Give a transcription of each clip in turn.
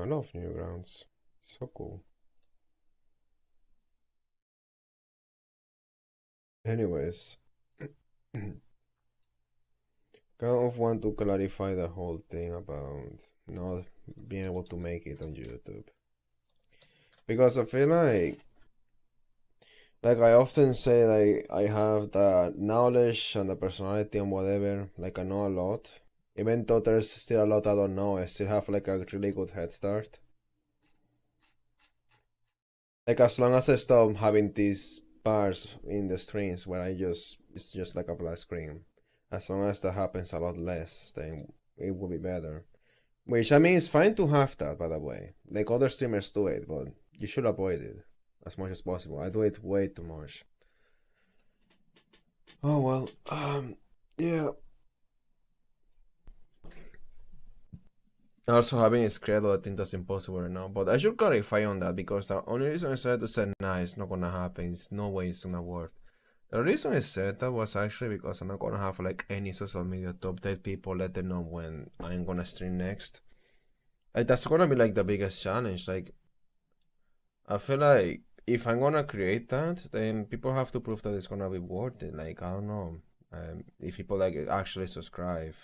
I love Newgrounds. So cool. Anyways, kind of want to clarify the whole thing about not being able to make it on YouTube. Because I feel like I often say, like, I have the knowledge and the personality and whatever, like I know a lot. Even though there's still a lot I don't know, I still have like a really good head start. Like as long as I stop having these bars in the streams where it's just like a black screen. As long as that happens a lot less, then it will be better. Which I mean, it's fine to have that, by the way. Like other streamers do it, but you should avoid it as much as possible. I do it way too much. Oh well, yeah. Also having a Scredo, I think that's impossible right now. But I should clarify on that because the only reason I said to say nah, it's not gonna happen. It's no way it's gonna work. The reason I said that was actually because I'm not gonna have like any social media to update people, let them know when I'm gonna stream next. Like that's gonna be like the biggest challenge. Like I feel like if I'm gonna create that, then people have to prove that it's gonna be worth it. Like I don't know, if people like actually subscribe,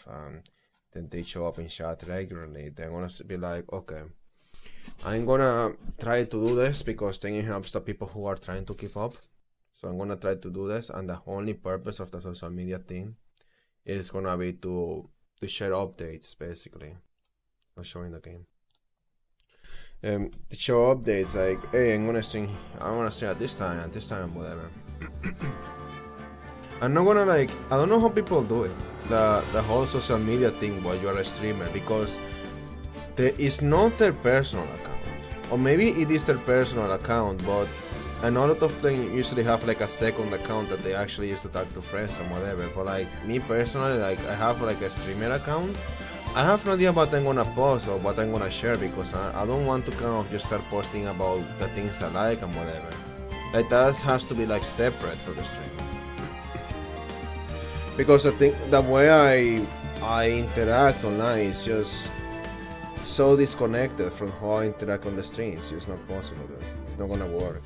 then they show up in chat regularly, they're gonna be like, okay, I'm gonna try to do this because then it helps the people who are trying to keep up. So I'm gonna try to do this, and the only purpose of the social media thing is gonna be to share updates, basically. I'm showing the game. To show updates like, hey, I wanna stream at this time, whatever. I'm not gonna like, I don't know how people do it, the whole social media thing while you're a streamer, because it's not their personal account, or maybe it is their personal account, but I know a lot of them usually have like a second account that they actually use to talk to friends and whatever. But like me personally, like I have like a streamer account. I have no idea what I'm gonna post or what I'm gonna share because I don't want to kind of just start posting about the things I like and whatever. Like that has to be like separate for the stream. Because I think the way I interact online is just so disconnected from how I interact on the stream. It's just not possible. It's not gonna work.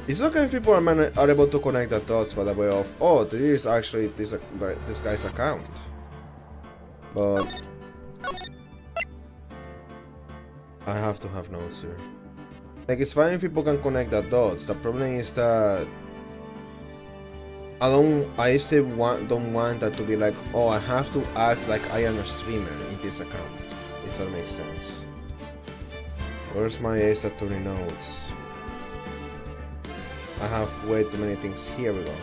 It's okay if people are able to connect the dots by the way of, oh, this is actually this guy's account. But I have to have notes here. Like, it's fine if people can connect the dots. The problem is that I still don't want that to be like, oh, I have to act like I am a streamer in this account, if that makes sense. Where's my Ace Attorney notes? I have way too many things. Here we go.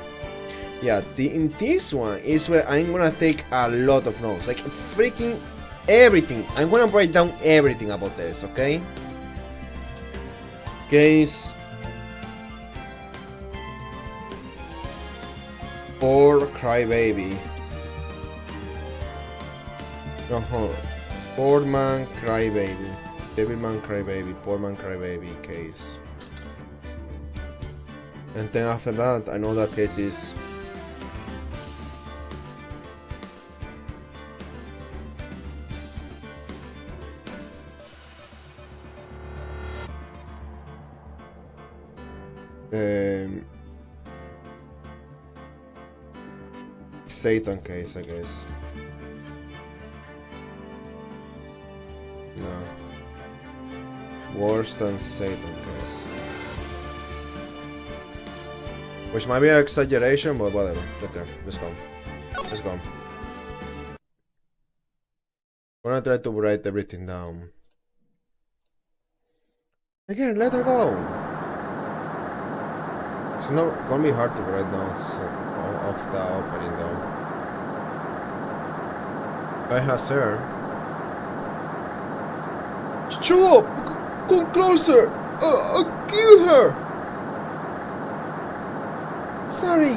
Yeah, in this one is where I'm gonna take a lot of notes, like freaking everything. I'm gonna write down everything about this, okay? Case Poor Crybaby. No, hold on. Poor Man Crybaby. Devilman Crybaby. Poor Man Crybaby case. And then after that, I know that case is Satan case, I guess. No. Worse than Satan case. Which might be an exaggeration, but whatever. Okay, let's go. Let's go. I'm gonna try to write everything down. Again, let her go. It's not gonna be hard to write notes off the opening though. I has her. Shut up! Come closer! I'll kill her! Sorry,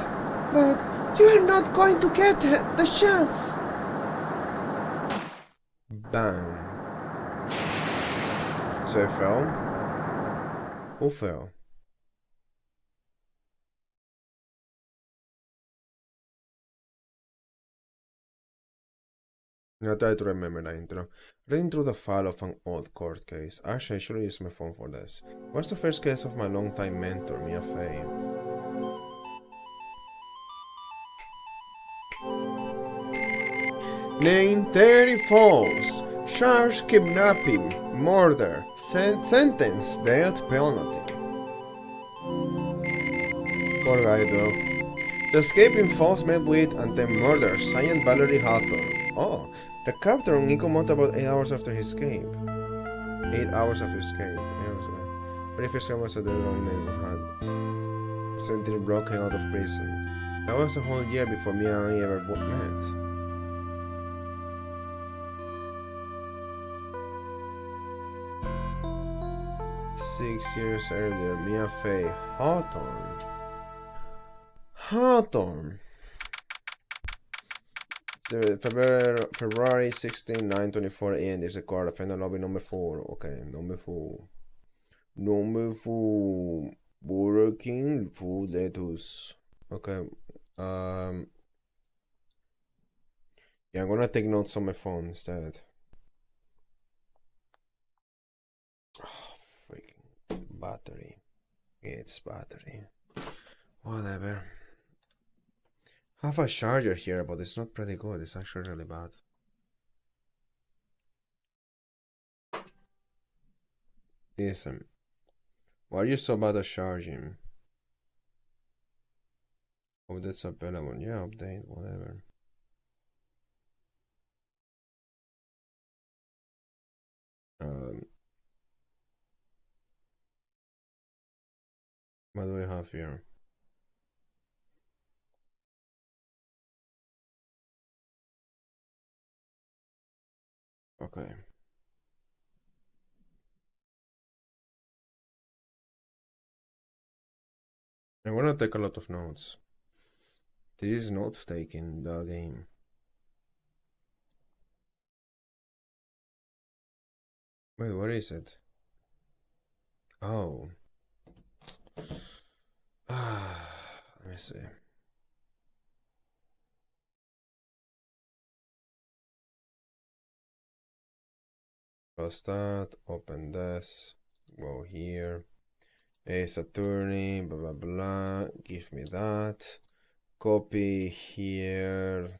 but you're not going to get the chance. Bang. So I fell? Who fell? I try to remember the intro. Reading through the file of an old court case. Actually, I should use my phone for this. What's the first case of my longtime mentor, Mia Fey? Name 30 false. Charge kidnapping, murder, sentence, death penalty. Poor guy though. The escaping false met with and then murdered Sergeant Valerie Hawthorne. Oh, the captor unico month about 8 hours after his escape. 8 hours after his escape. Previous was a long name had sentenced broken out of prison. That was a whole year before me and I ever met. 6 years earlier, Mia Fey Hawthorne. February 16, 924 AM. There's a card. Final lobby number 4. Okay, number 4. Burger King food lettuce. Okay. Yeah, I'm gonna take notes on my phone instead. Oh, freaking battery. It's battery. Whatever. I have a charger here, but it's not pretty good. It's actually really bad. Listen. Why are you so bad at charging? Oh, that's available. Yeah, update, whatever. What do we have here? Okay. I'm gonna take a lot of notes. This is note taking the game. Wait, what is it? Oh. Let me see. Close that, open this, go here. Ace attorney, blah blah blah. Give me that. Copy here.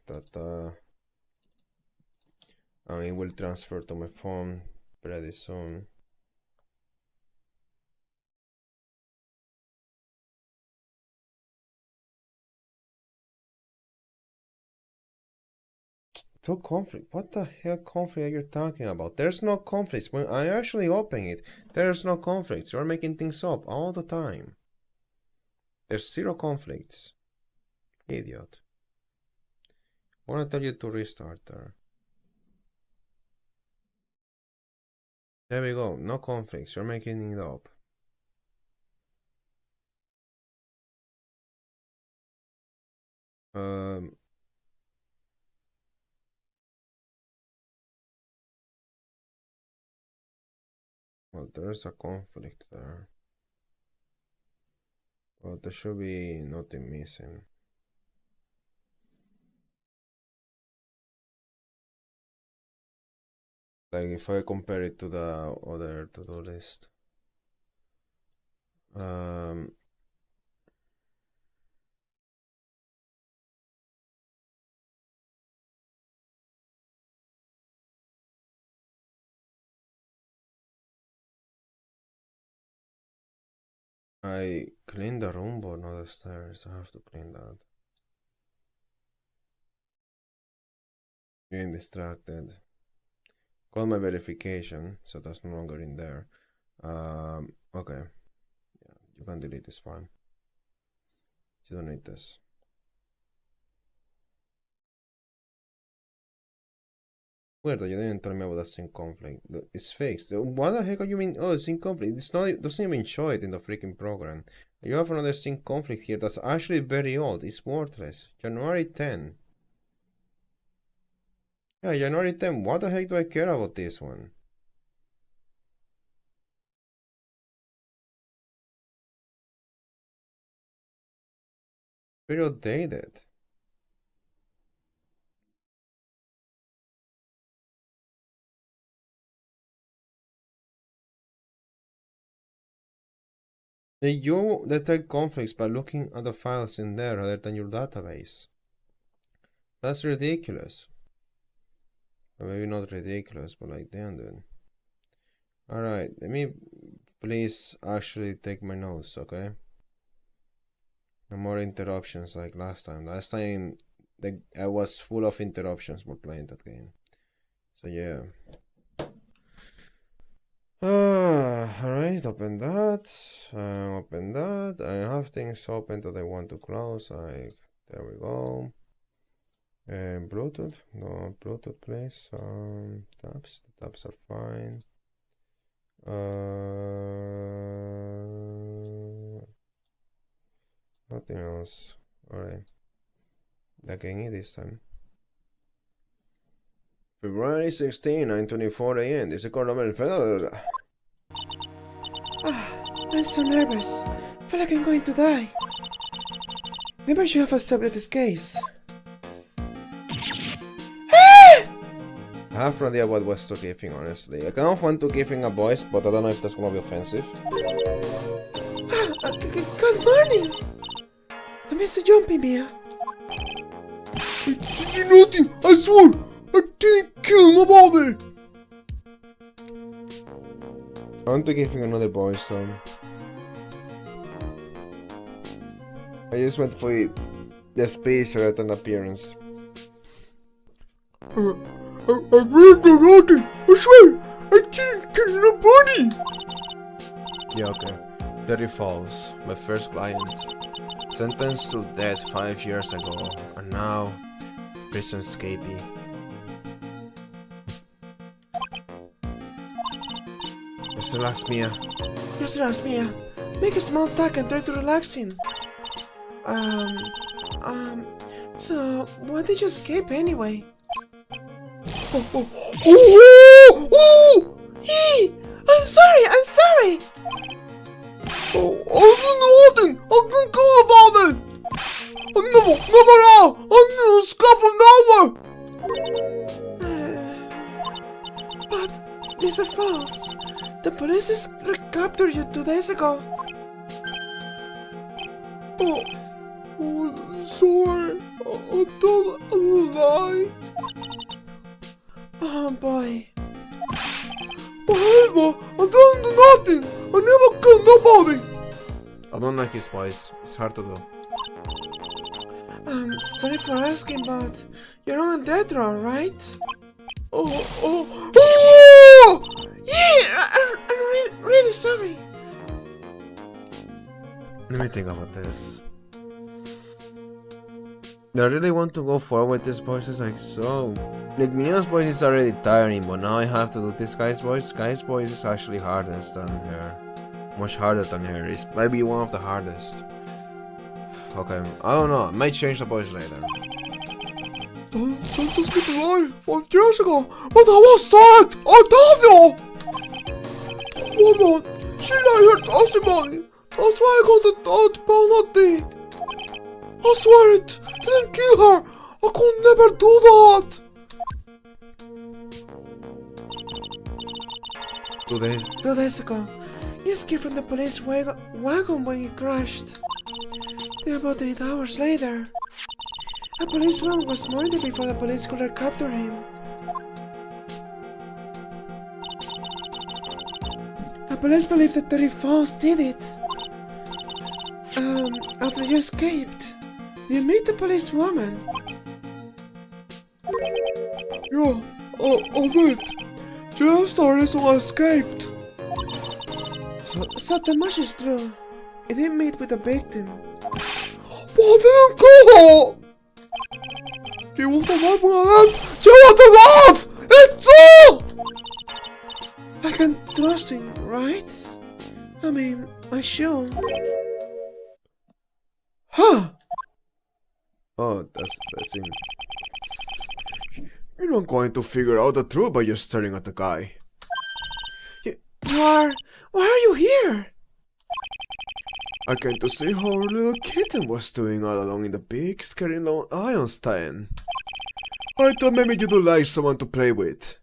And it will transfer to my phone pretty soon. No conflict. What the hell conflict are you talking about? There's no conflicts. When I actually open it, there's no conflicts. You're making things up all the time. There's zero conflicts. Idiot. I wanna tell you to restart there. There we go. No conflicts. You're making it up. Well, there's a conflict there. But there should be nothing missing. Like if I compare it to the other to-do list. I cleaned the room but not the stairs. I have to clean that. Getting distracted. Got my verification, so that's no longer in there. Okay. Yeah, you can delete this file. You don't need this. Weird that you didn't tell me about the sync conflict. It's fixed. What the heck are you mean? Oh, sync conflict. It's not. It doesn't even show it in the freaking program. You have another sync conflict here that's actually very old. It's worthless. January 10. Yeah, January 10. What the heck do I care about this one? Very outdated. You detect conflicts by looking at the files in there rather than your database. That's ridiculous. Or maybe not ridiculous, but like, damn, dude. Alright, let me please actually take my notes, okay? No more interruptions like last time. Last time I was full of interruptions while playing that game. So yeah. Alright, open that. Open that. I have things open that I want to close. Like, there we go. Bluetooth. No, Bluetooth, please. Tabs. The tabs are fine. Nothing else. Alright. That can eat this time. February 16, 9:24 a.m. This is Colonel Federal. I'm so nervous. I feel like I'm going to die. Maybe I should have accepted this case. I have no idea what was to giving, honestly. I kind of want to give him a voice, but I don't know if that's gonna be offensive. Good morning! Don't be so jumpy, Mia. I did nothing, I swear! I didn't kill nobody! I want to give him another voice, so... I just went for the speech rather than appearance. I really did nothing, I swear! I didn't kill nobody! Yeah, okay. 30 falls. My first client. Sentenced to death 5 years ago, and now prison escapee. Just relax, Mia. Just relax, Mia. Make a small talk and try to relax in. So, why did you escape anyway? Hey! I'm sorry! Oh, I did nothing! I didn't kill nobody! I never scuffle never! But these are false. The police just recaptured you 2 days ago. Oh, sorry. I thought I would lie. Oh boy. But I didn't do nothing. I never killed nobody. I don't like his voice. It's hard to do. Sorry for asking, but you're on death row, right? Oh! Yeah, I'm really sorry. Let me think about this. I really want to go forward with this voice, like so. Like Mia's voice is already tiring, but now I have to do this guy's voice. Guy's voice is actually hardest than her. Much harder than her. It's maybe one of the hardest. Okay, I don't know. I might change the voice later. They sentenced me to die 5 years ago, but I was tired. I told you. The woman, she lied her testimony. That's why I got the death penalty. I swear it! Didn't kill her! I could never do that! 2 days. 2 days ago, you escaped from the police wagon when it crashed. Then about 8 hours later, a policeman was murdered before the police could recapture him. The police believe that 30 Falls did it. After you escaped, you meet the policewoman. Yeah, I lived. Just started so I escaped. So much is true. You didn't meet with the victim. But I didn't kill her! She was alive when I left! She was alive! It's true! I can trust him, right? I mean, I should. Huh! Oh, that's him. You're not going to figure out the truth by just staring at the guy. You are... Why are you here? I came to see how our little kitten was doing all along in the big, scary long Einstein. I thought maybe you'd like someone to play with.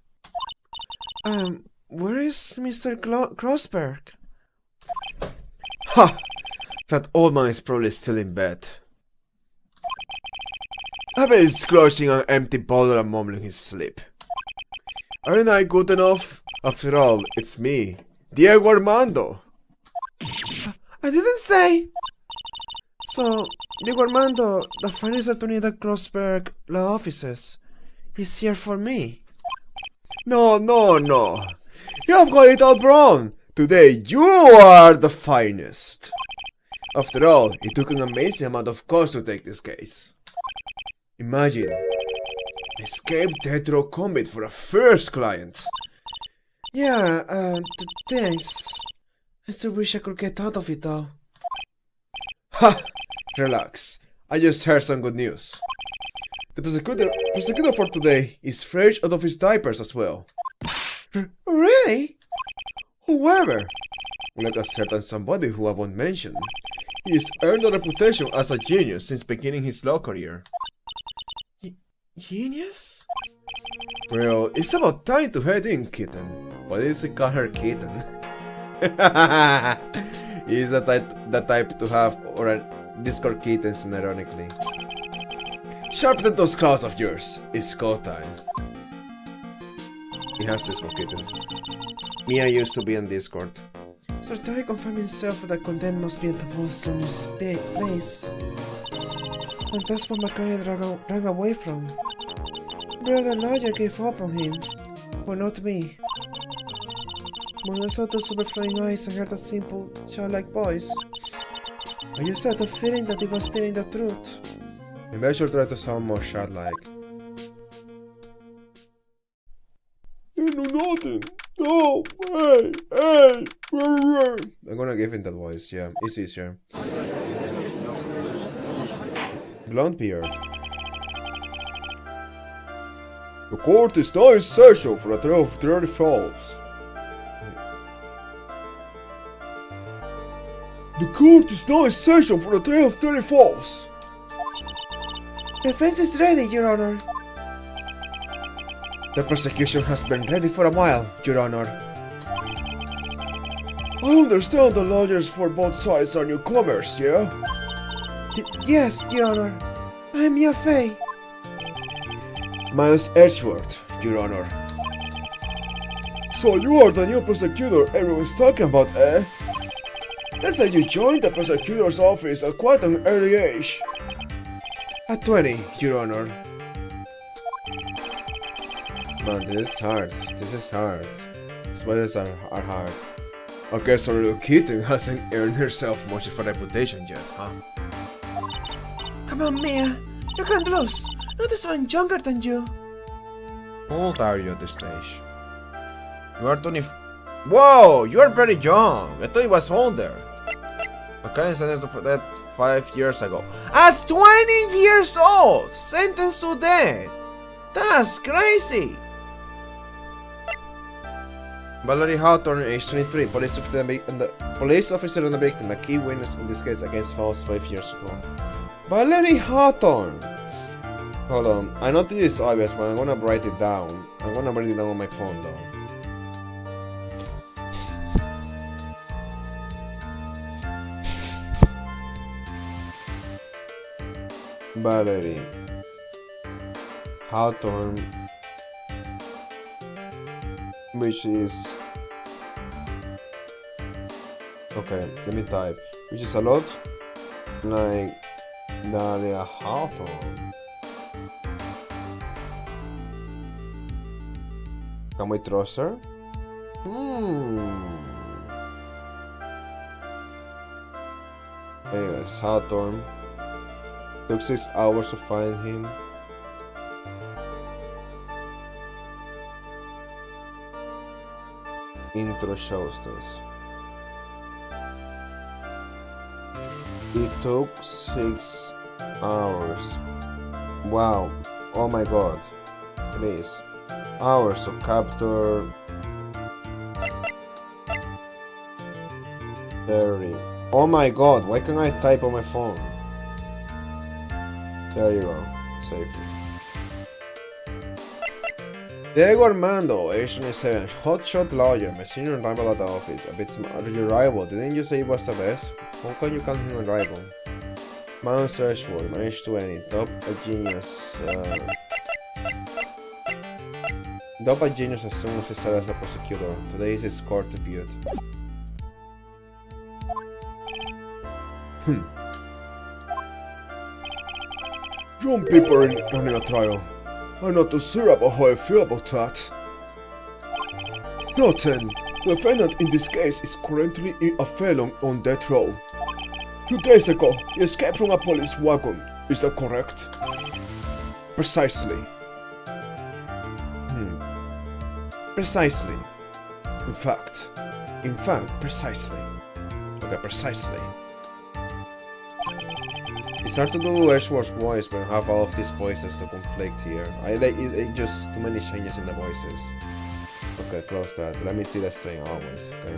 Where is Mr. Grossberg? Ha! That old man is probably still in bed. I bet he's clutching an empty bottle and mumbling his sleep. Aren't I good enough? After all, it's me, Diego Armando. I didn't say. So, Diego Armando, the finest attorney at the Grossberg law offices, is here for me. No. You have got it all wrong. Today you are the finest. After all, it took an amazing amount of cost to take this case. Imagine, escaped death row combat for a first client. Yeah, thanks. I still wish I could get out of it though. Ha! Relax. I just heard some good news. The prosecutor for today is fresh out of his diapers as well. Really? However, like a certain somebody who I won't mention, he has earned a reputation as a genius since beginning his law career. Genius? Well, it's about time to head in, kitten. Why did you call her kitten? He's the type to have or a Discord kittens, ironically. Sharpen those claws of yours. It's go time. He has Discord kittens. Mia used to be on Discord. Sir Terry confirmed himself that content must be at the most honest place. And that's what my client ran away from. Brother lawyer gave up on him, but not me. When I saw those overflowing eyes and heard a simple, childlike voice, I just had the feeling that he was telling the truth. Maybe I should try to sound more childlike. You know nothing. No, hey. I'm gonna give him that voice, yeah, it's easier. Blonde beard. The court is now in session for a trial of 30 falls. The court is now in session for a trial of 30 falls. The defense is ready, Your Honor. The prosecution has been ready for a while, Your Honor. I understand the lawyers for both sides are newcomers, yeah? Yes, Your Honor. I am Mia Fey. Miles Edgeworth, Your Honor. So you are the new prosecutor everyone's talking about, eh? Let's say you joined the prosecutor's office at quite an early age. At 20, Your Honor. Man, this is hard. Spoilers are hard. Okay, so little kitten hasn't earned herself much of a reputation yet, huh? Come on, Mia. You can't lose. Notice I'm younger than you. How old are you at this stage? You are 20. Whoa! You are very young. I thought you was older. Okay, sentenced for that 5 years ago. At 20 years old! Sentenced to death! That's crazy! Valerie Hawthorne, age 23, police officer and the victim, a key witness in this case against Falls 5 years ago. Valerie Hawthorne! Hold on, I know this is obvious, but I'm gonna write it down. I'm gonna write it down on my phone though. Valerie Hawthorne, which is okay, let me type, which is a lot like Dalia Hawthorne. Can we trust her? Anyways, Hawthorne. Took 6 hours to find him. Intro shows this. It took 6 hours. Wow. Oh my god. Please. Hours to capture 30. Oh my god, why can't I type on my phone? There you go. Safely. Diego Armando, age 27, hotshot lawyer, my senior rival at the office. A bit smart. Your rival, didn't you say he was the best? How can you call him a rival? Mount Searchwood, my age 20, top a genius. Top a genius as soon as he started as a prosecutor. Today is his court debut. Young people are running a trial. I'm not too sure about how I feel about that. Note 10. The defendant in this case is currently a felon on death row. 2 days ago, he escaped from a police wagon. Is that correct? Precisely. Precisely. In fact, precisely. Okay, precisely. It's hard to do Edgeworth's voice when I have all of these voices to conflict here. I like it just too many changes in the voices. Okay, close that. Let me see the string always, okay?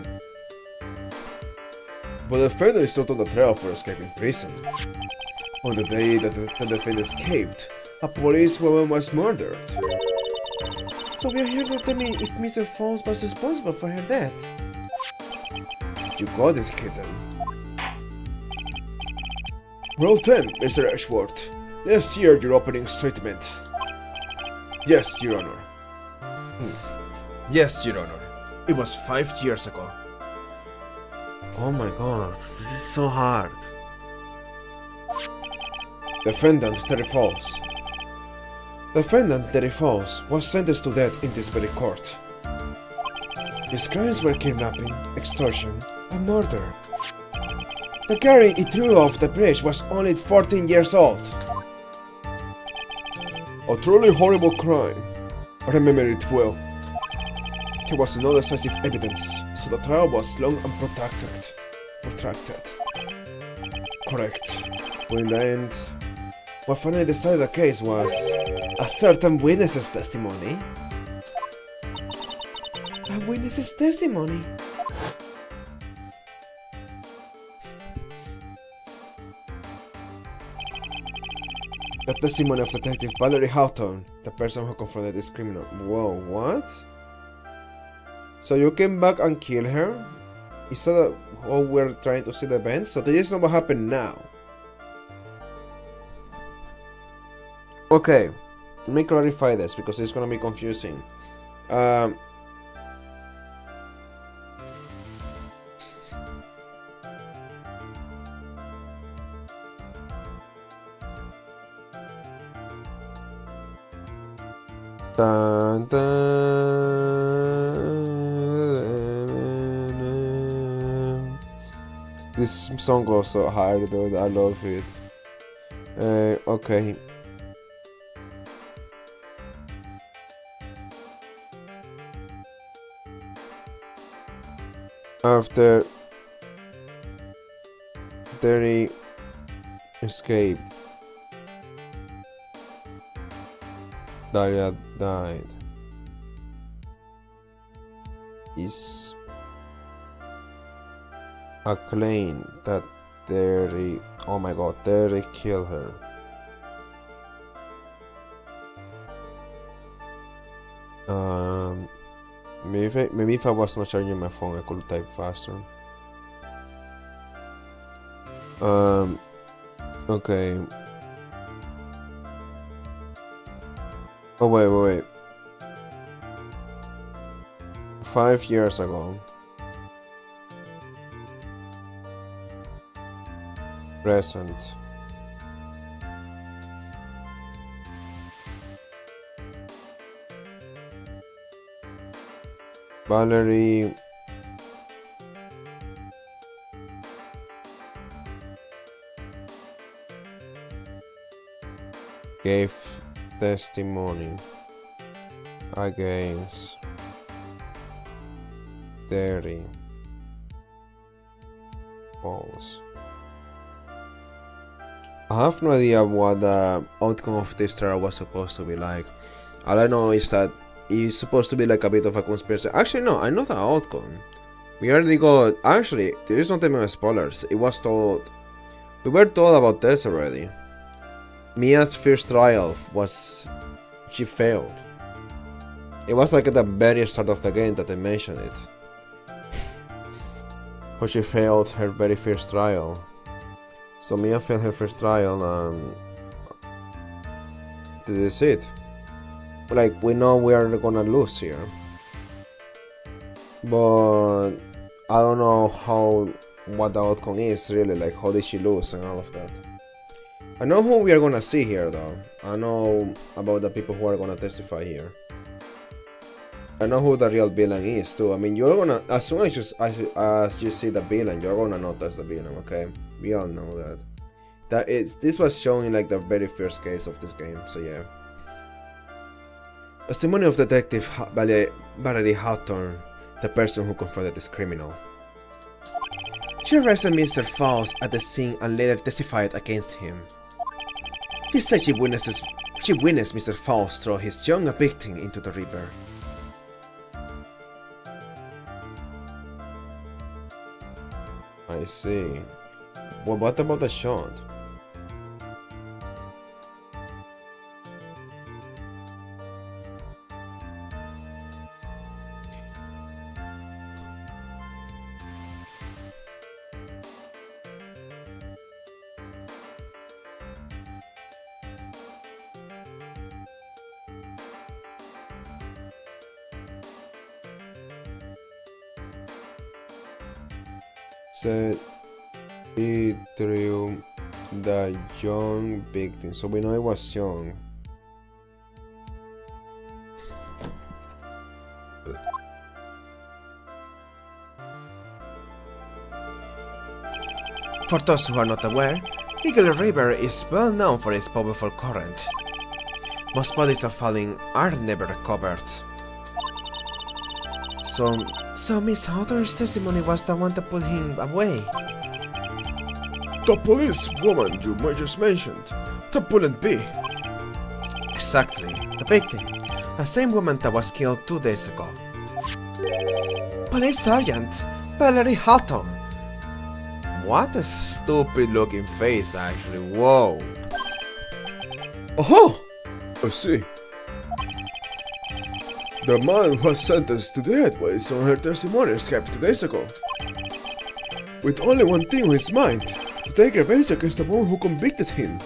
But the defendant is not on the trail for escaping prison. On the day that the defendant escaped, a policewoman was murdered. So we are here to tell me if Mr. Falls was responsible for her death. You got it, kitten. Roll 10, Mr. Ashworth. Let's hear your opening statement. Yes, Your Honor. Yes, Your Honor. It was 5 years ago. Oh my god, this is so hard. Defendant Terry Falls. Defendant Terry Falls was sentenced to death in this very court. His crimes were kidnapping, extortion, and murder. The guy he threw off the bridge was only 14 years old. A truly horrible crime. I remember it well. There was no decisive evidence, so the trial was long and protracted. Correct. But in the end, what finally decided the case was a certain witness's testimony. A witness's testimony? The testimony of Detective Valerie Houghton, the person who confronted this criminal. Whoa, what? So you came back and killed her? Is that how we're trying to see the events? So this is not what happened now. Okay, let me clarify this because it's gonna be confusing. Dun, dun, this song goes so hard, dude. I love it. Okay. After Terry escaped, Daria died. Is a claim that Terry, oh my god, Terry killed her. Maybe if I was not charging my phone, I could type faster. Okay. Oh wait. 5 years ago. Present. Valerie gave testimony against Terry Falls. I have no idea what the outcome of this trial was supposed to be like. All I know is that it's supposed to be like a bit of a conspiracy. Actually, no, I know the outcome. We already got. Actually, there is not even spoilers. It was told. We were told about this already. Mia's first trial was. She failed. It was like at the very start of the game that they mentioned it. How she failed her very first trial. So Mia failed her first trial, this is it. Like, we know we are gonna lose here. But I don't know what the outcome is really, like how did she lose and all of that. I know who we are gonna see here though. I know about the people who are gonna testify here. I know who the real villain is too. I mean, you're gonna, as soon as you see the villain, you're gonna notice the villain, okay? We all know that. This was shown in like the very first case of this game, so yeah. Testimony of Detective Valerie Hawthorne, the person who confronted this criminal. She arrested Mr. Faust at the scene and later testified against him. She said she witnessed Mr. Faust throw his young victim into the river. I see. Well, what about the shot? Said he threw the young victim, so we know it was young. For those who are not aware, Eagle River is well known for its powerful current. Most bodies of falling are never recovered. So Miss Hawthorne's testimony was the one that put him away. The police woman you just mentioned. That wouldn't be. Exactly, the victim. The same woman that was killed 2 days ago. Police Sergeant Valerie Hawthorne. What a stupid looking face actually, whoa. Aha! I see. The man who was sentenced to death was on her testimony escaped 2 days ago. With only one thing on his mind, to take revenge against the one who convicted him.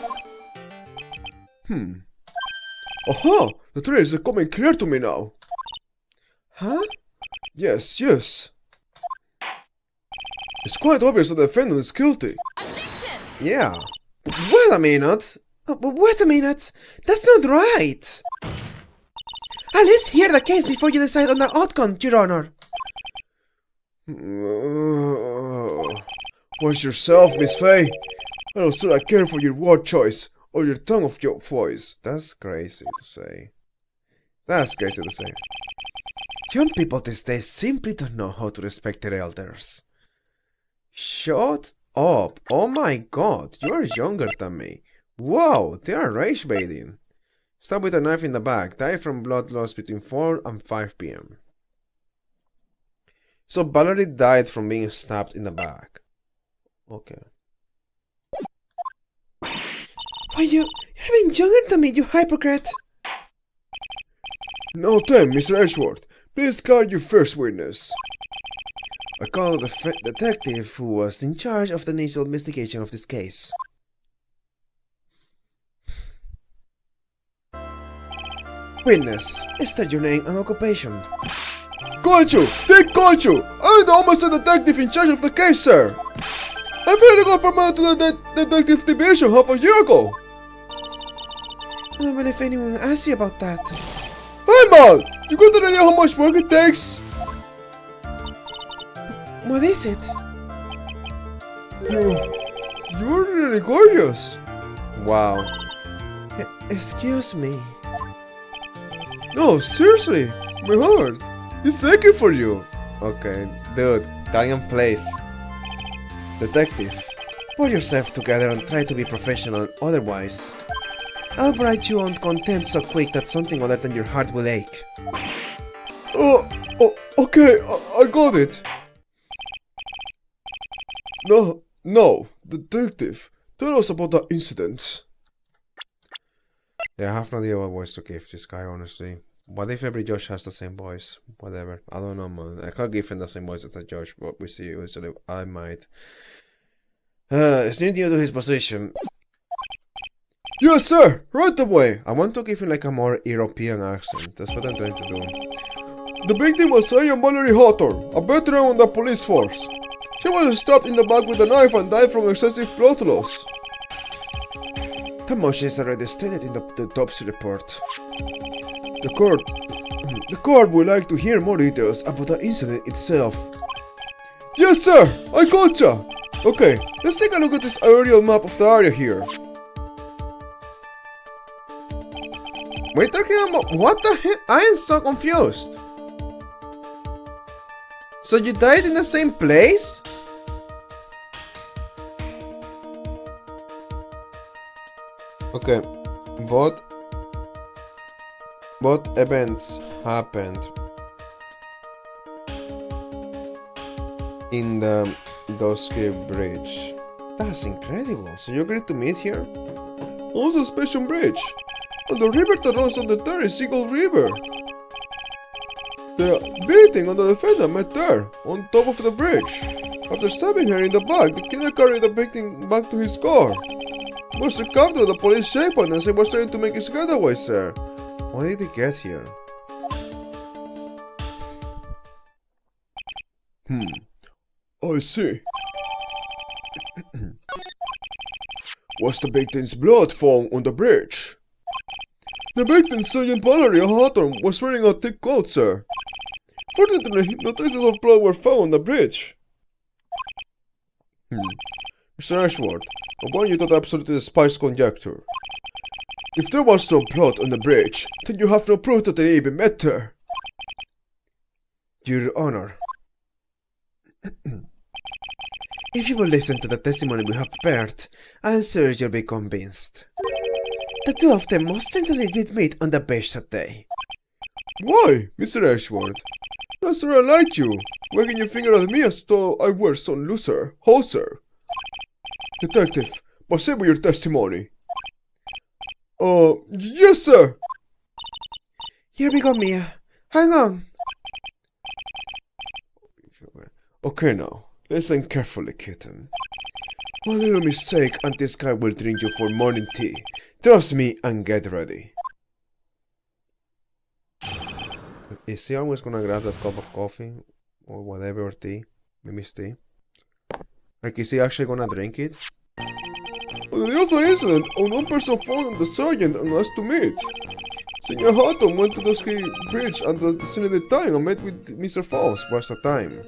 Aha! The truth is becoming clear to me now. Huh? Yes. It's quite obvious that the defendant is guilty. Yeah. Wait a minute! Wait a minute! That's not right! At least hear the case before you decide on the outcome, Your Honor. Watch yourself, Miss Faye. I don't sure I care for your word choice or your tone of your voice. That's crazy to say. Young people these days simply don't know how to respect their elders. Shut up! Oh my god, you are younger than me. Wow, they are rage baiting. Stabbed with a knife in the back, died from blood loss between 4 and 5 p.m. So Valerie died from being stabbed in the back. Okay. Why you're even younger than me, you hypocrite! Now then, Mr. Edgeworth, please call your first witness. I call the detective who was in charge of the initial investigation of this case. Witness, state your name and occupation. Koichu! Take Koichu! I'm the homicide detective in charge of the case, sir! I finally got promoted to the detective division half a year ago! I don't believe anyone asked you about that. Hey man! You got any idea how much work it takes? What is it? You're really gorgeous! Wow. Excuse me. No, seriously! My heart! It's aching for you! Okay, dude, time and place. Detective, pull yourself together and try to be professional, otherwise I'll write you on contempt so quick that something other than your heart will ache. Okay, I got it. No, detective, tell us about the incident. Yeah, I have no idea what voice to give this guy, honestly. What if every judge has the same voice? Whatever. I don't know, man. I can't give him the same voice as a judge, but we see usually I might. It's new to his position. Yes, sir! Right away! I want to give him like a more European accent. That's what I'm trying to do. The victim was Ian Mallory Hawthorne, a veteran on the police force. She was stabbed in the back with a knife and died from excessive blood loss. That much is already stated in the autopsy report. The court would like to hear more details about the incident itself. Yes, sir! I gotcha! Okay, let's take a look at this aerial map of the area here. We're talking about what the heck? I am so confused. So you died in the same place? Okay, what events happened in the Dosky Bridge? That's incredible. So you agreed to meet here? On the suspension bridge. On the river that runs under there is Eagle River. The beating on the defendant met there, on top of the bridge. After stabbing her in the back, the killer carried the victim back to his car. Was the captain of the police checkpoint as he was trying to make his getaway, sir. Why did he get here? I see. Was the victim's blood found on the bridge? The victim, Sergeant Valerie Hawthorne, was wearing a thick coat, sir. Fortunately, no traces of blood were found on the bridge. Mr. Ashworth, I want you to absolutely despise conjecture. If there was no blood on the bridge, then you have no proof that they even met there. Your Honor, if you will listen to the testimony we have prepared, I am sure you'll be convinced. The two of them most certainly did meet on the beach that day. Why, Mr. Ashworth? Last I like you, wagging your finger at me as though I were some loser. Hoser. Detective, proceed with your testimony. Yes, sir. Here we go, Mia. Hang on. Okay, now, listen carefully, kitten. One little mistake and this guy will drink you for morning tea. Trust me and get ready. Is he always gonna grab that cup of coffee? Or whatever, or tea? Maybe it's tea. Like, is he actually gonna drink it? On the day of the incident, unknown person phoned the sergeant and asked to meet. Senior Houghton went to the bridge at the designated time and met with Mr. Falls. What's the time?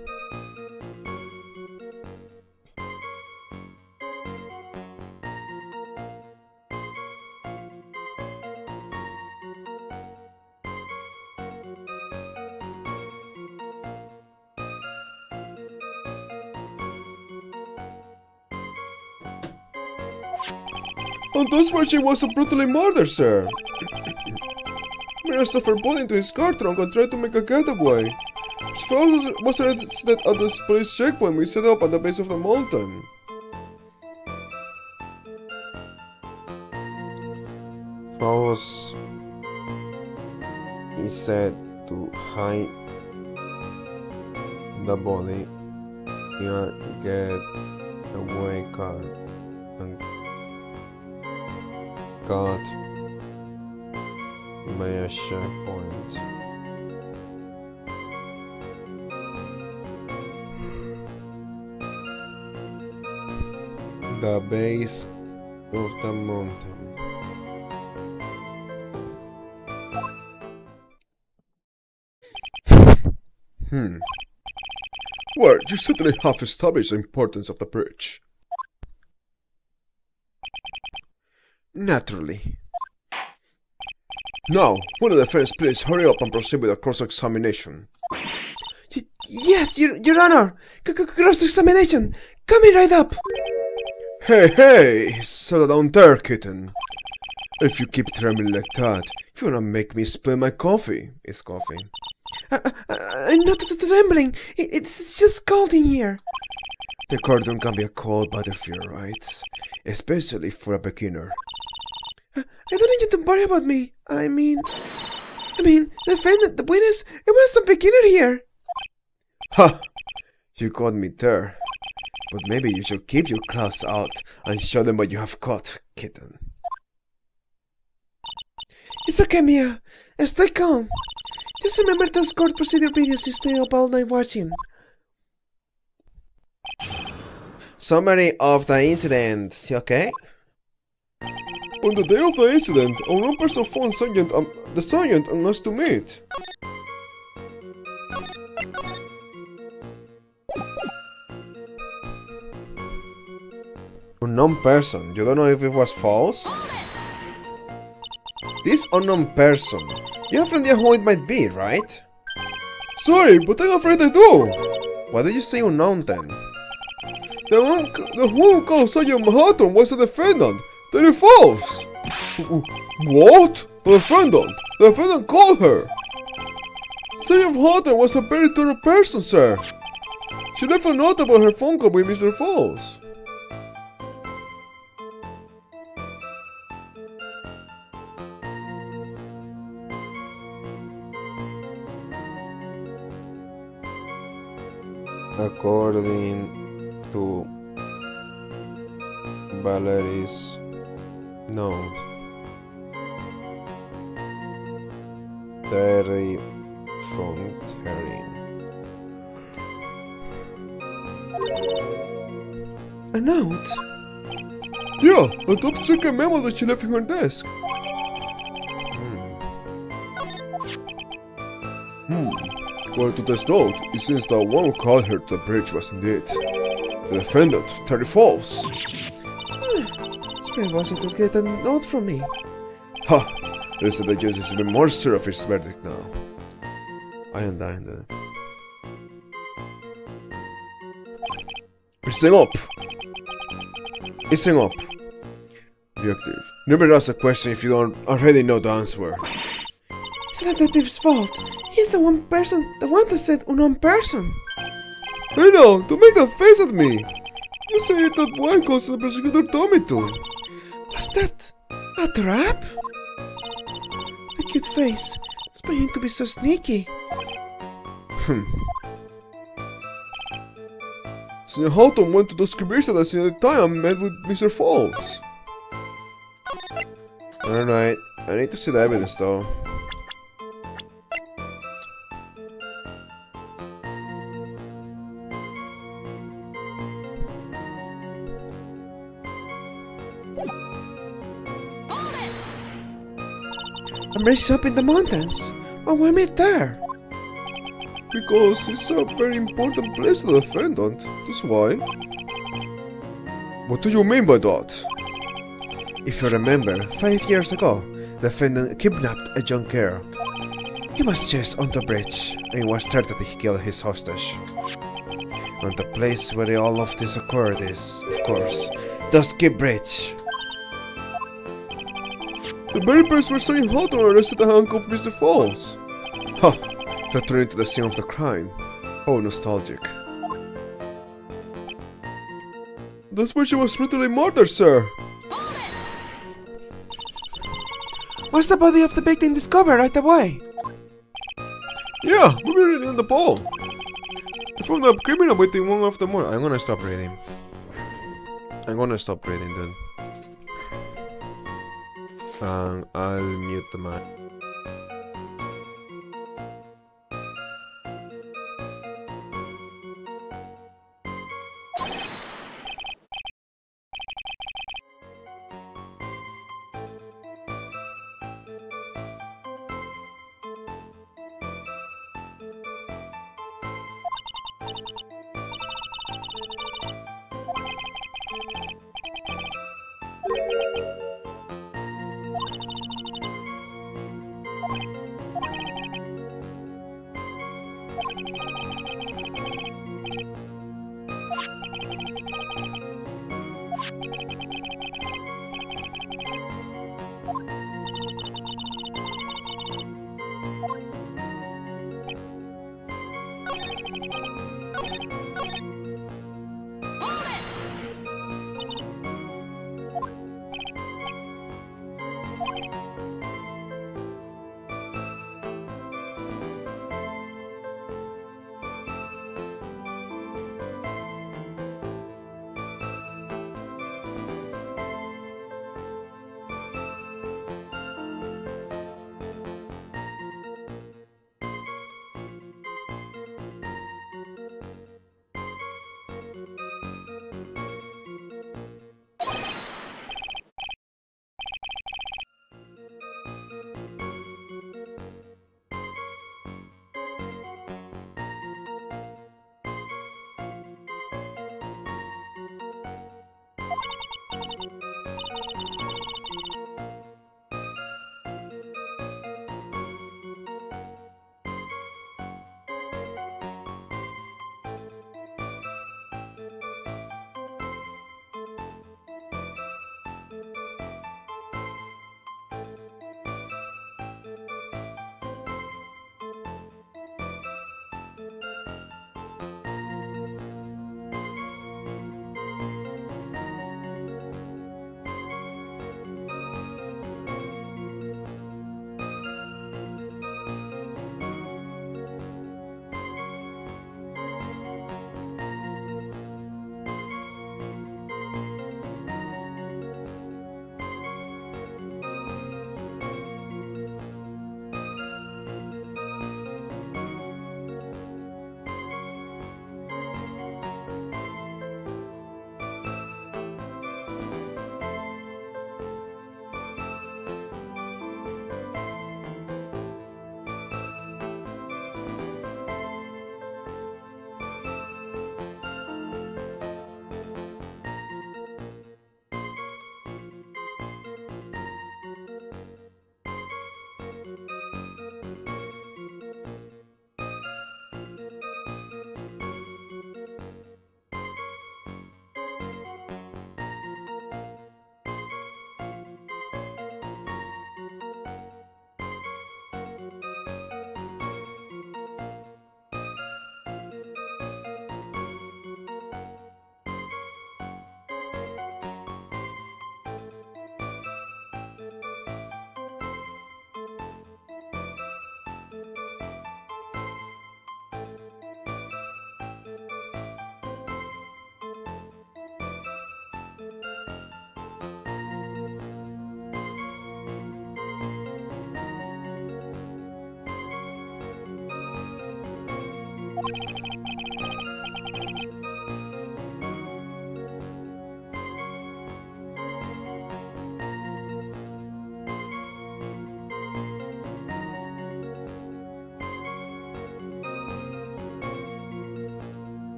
And that's where she was brutally murdered, sir. Mira stuffed her body into his car trunk and tried to make a getaway. She was arrested at the police checkpoint we set up at the base of the mountain. Falls is said to hide the body in a getaway car and got by a checkpoint. The base of the mountain. Well, you certainly have established the importance of the bridge. Naturally. Now, will the defense please hurry up and proceed with a cross-examination? Yes, Your Honor! Cross-examination! Coming right up! Hey, settle down there, kitten. If you keep trembling like that, you're gonna make me spill my coffee. It's coffee. I'm not trembling. It's just cold in here. The cordon can be a cold battlefield, right? Especially for a beginner. I don't need you to worry about me. I mean... I mean, the defendant, the witness, it was some beginner here. Ha! You caught me there. But maybe you should keep your claws out and show them what you have caught, kitten. It's okay, Mia. Stay calm. Just remember those court procedure videos you stay up all night watching. Summary of the incident, okay? On the day of the incident, a unknown person phoned the sergeant and asked to meet. Unknown person. You don't know if it was false? This unknown person. You have no idea who it might be, right? Sorry, but I'm afraid I do. Why did you say unknown then? The one who called Sergeant Manhattan was the defendant. They're false. What? The defendant? The defendant called her. Sergeant Manhattan was a very thorough person, sir. She left a note about her phone call with Mr. Falls. According to Valerie's note, Terry phoned her in. A note? Yeah, a top secret memo that she left in her desk. According to this note, it seems that one who called her to the bridge was indeed the defendant, Terry Falls. Spray was it to get a note from me. Ha! Looks like the judge is even more sure of his verdict now. I am dying then. Listen up! Listen up! Objective. Never ask a question if you don't already know the answer. It's the detective's fault. He's the one that said unknown person. Hey now, don't make that face at me! You say it that way because the prosecutor told me to. Was that a trap? The cute face. It's beginning to be so sneaky. Sr. Houghton went to those Kibirsa in the time and met with Mr. Falls. Alright, I need to see the evidence though. I'm raised up in the mountains. Oh, why am I there? Because it's a very important place to the defendant, that's why. What do you mean by that? If you remember, 5 years ago, the defendant kidnapped a young girl. He was chased on the bridge, and it was there that he killed his hostage. And the place where all of this occurred is, of course, the Ski Bridge. The very place where Sr. Houghton arrested the handcuffed Mr. Falls. Ha! Returning to the scene of the crime. How nostalgic. That's where she was brutally murdered, sir. Was the body of the victim discovered right away? Yeah, we were really on the ball. I found a criminal waiting one after more. I'm gonna stop reading. Dude. And I'll mute the mic.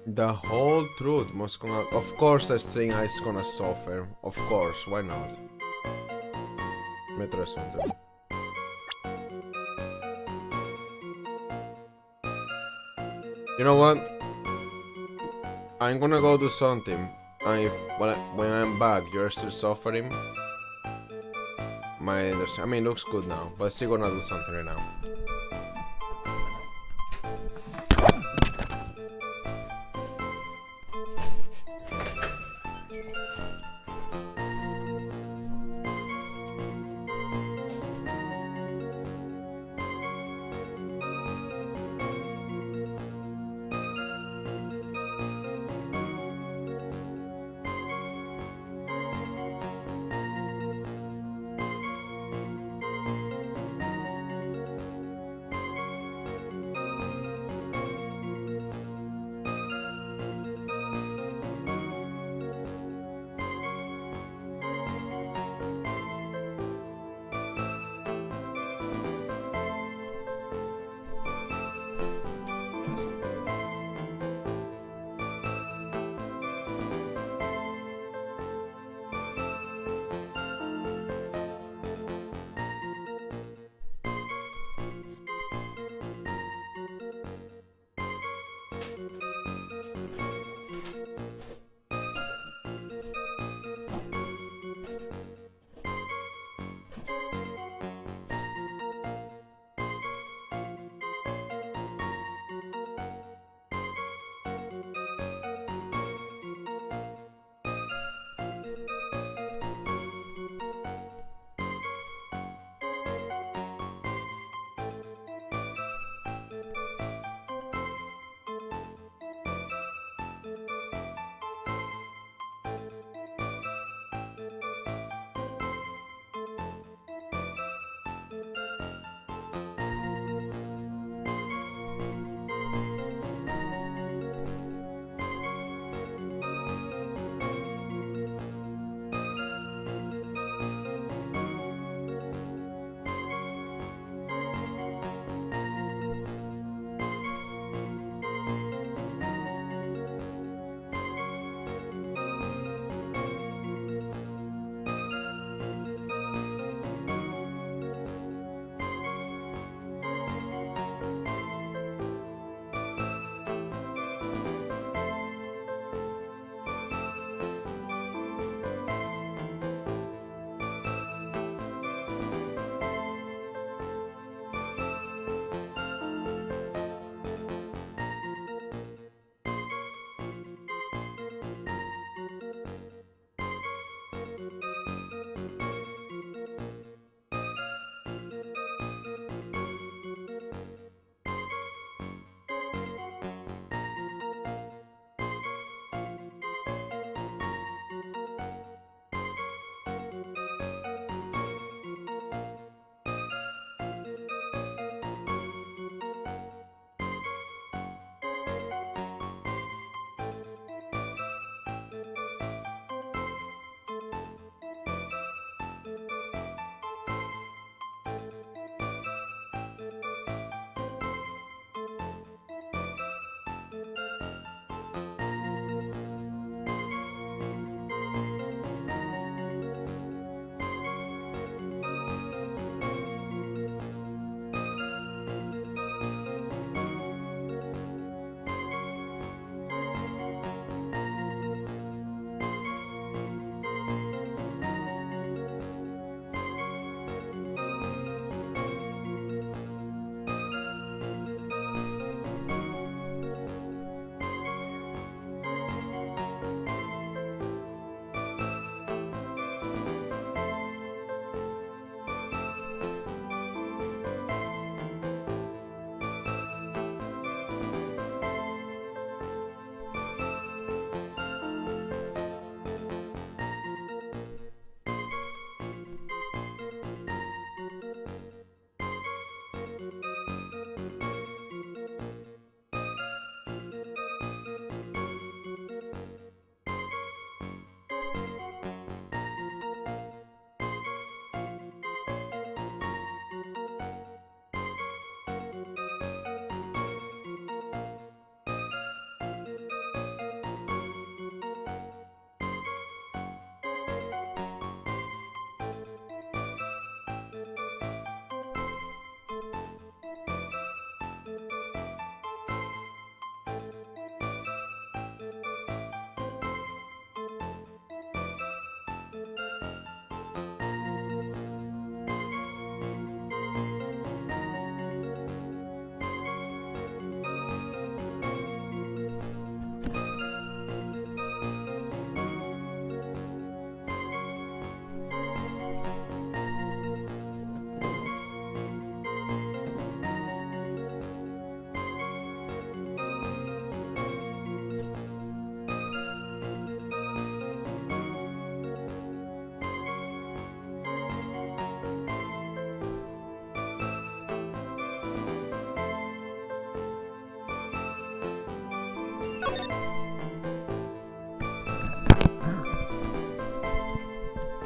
The whole truth must come out. Of course the string is gonna suffer. Of course, why not? Metro Center. You know what? I'm gonna go do something. And if when I'm back you're still suffering, I mean looks good now, but still gonna do something right now.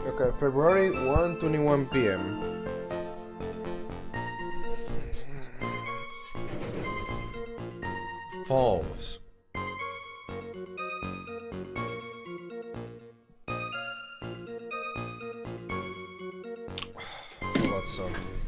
Okay, February 1:21 p.m. False. Forgot something.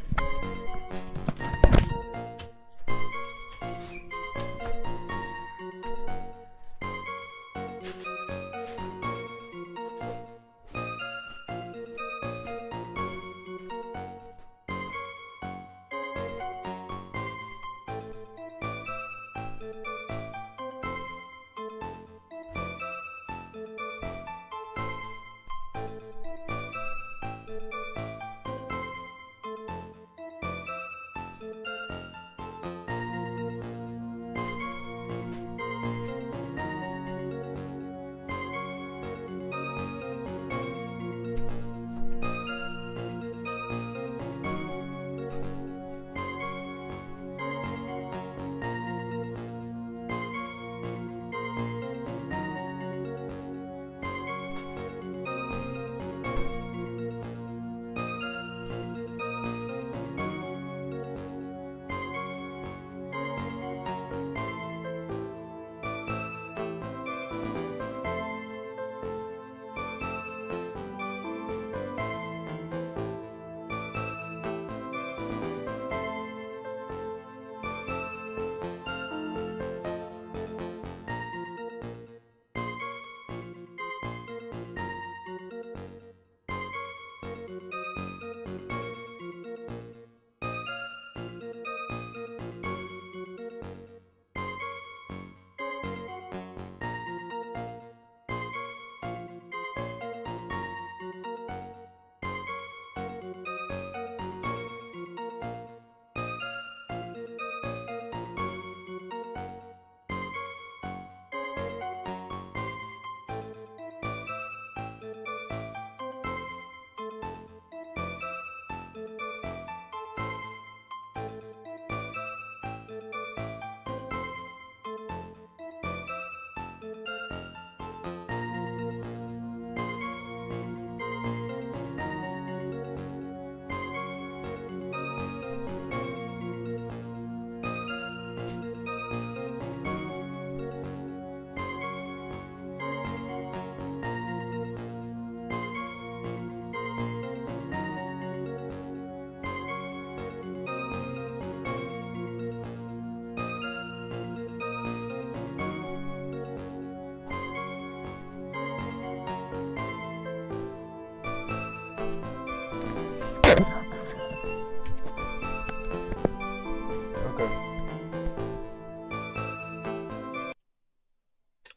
Okay.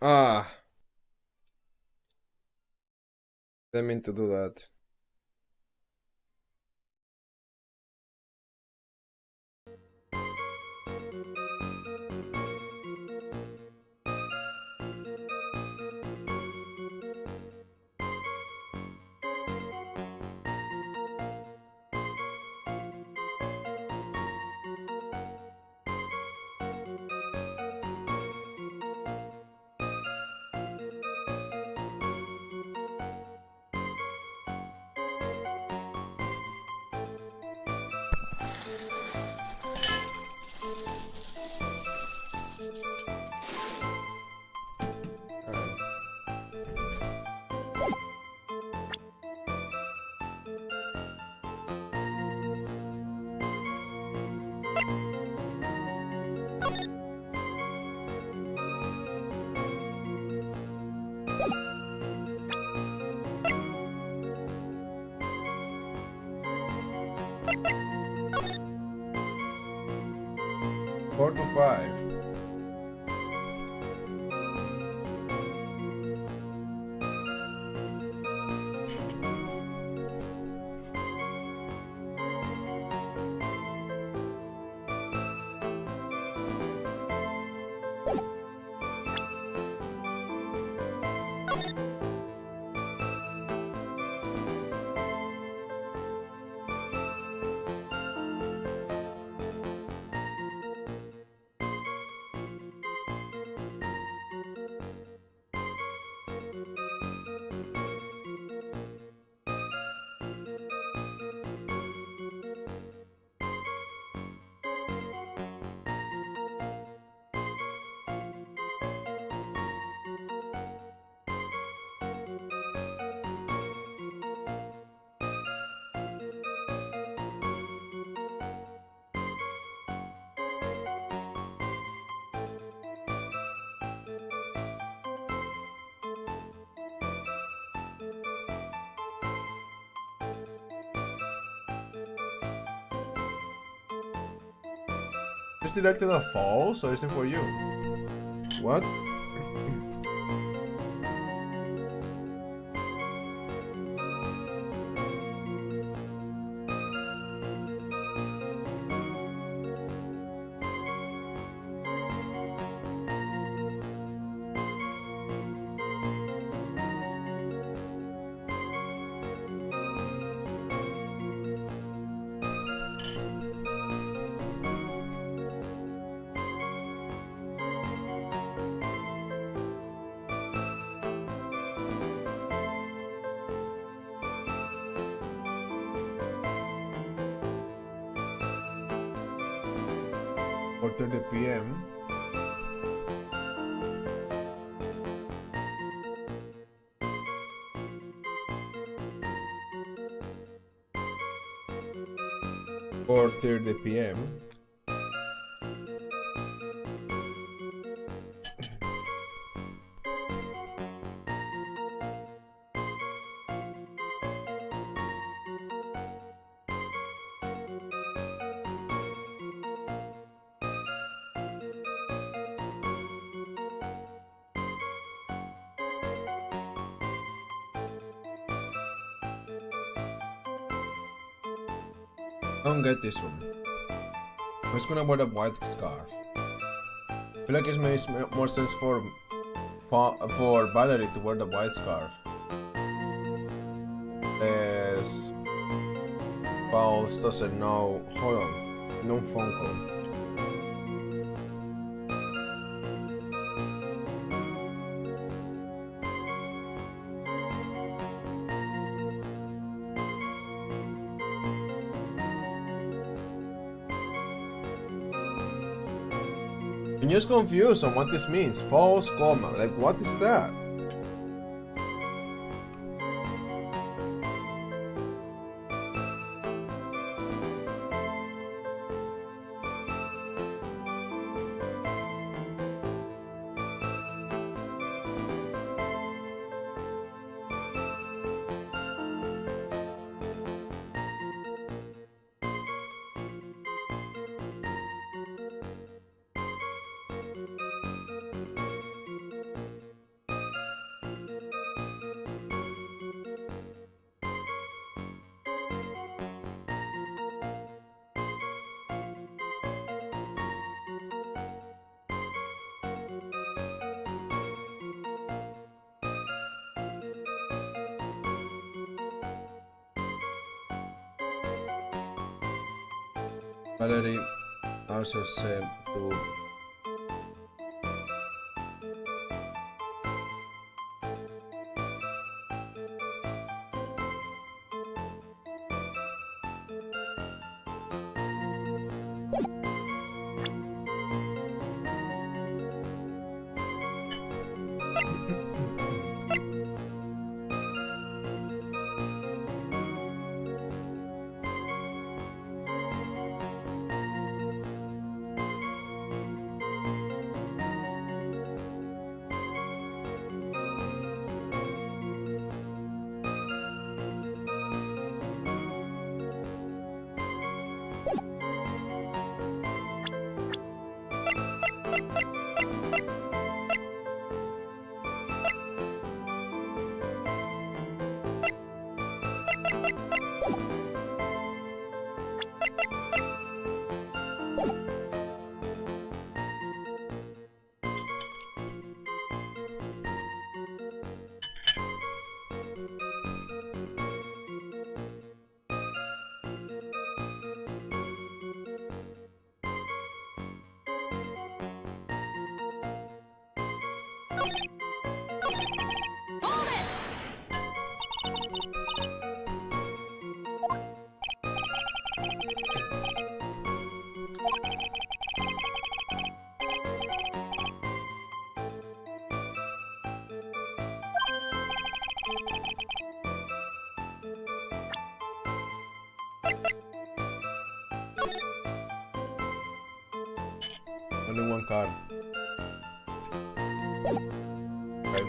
Ah. Didn't mean to do that. Four to five. It's directed at false, so it's in for you. What? Or 30 p.m. Or 30 p.m. I don't get this one. I'm just gonna wear the white scarf. I feel like it makes more sense for Valerie to wear the white scarf. As Faust doesn't know. Hold on, no phone call. I'm just confused on what this means. False comma. Like, what is that? Valerie also said to only one card. Okay.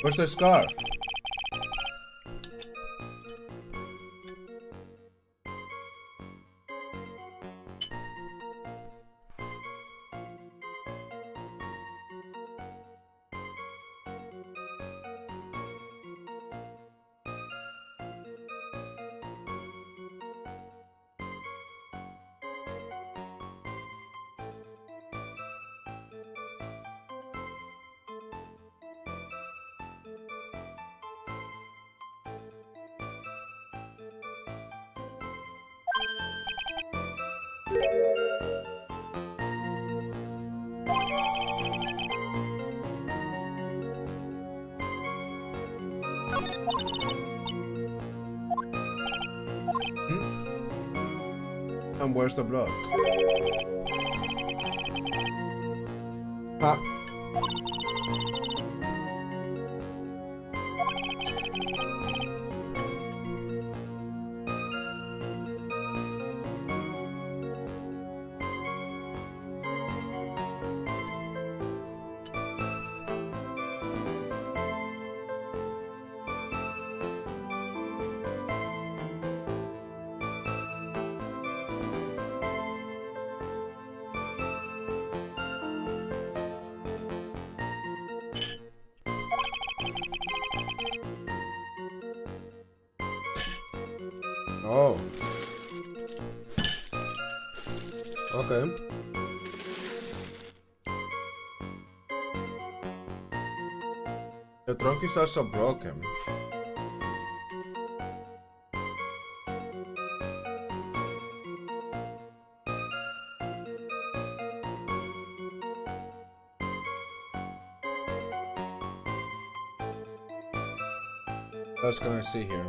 Where's the scarf? And where's the blood? Ah. Oh. Okay. The trunk is also broken. Let's go and see here.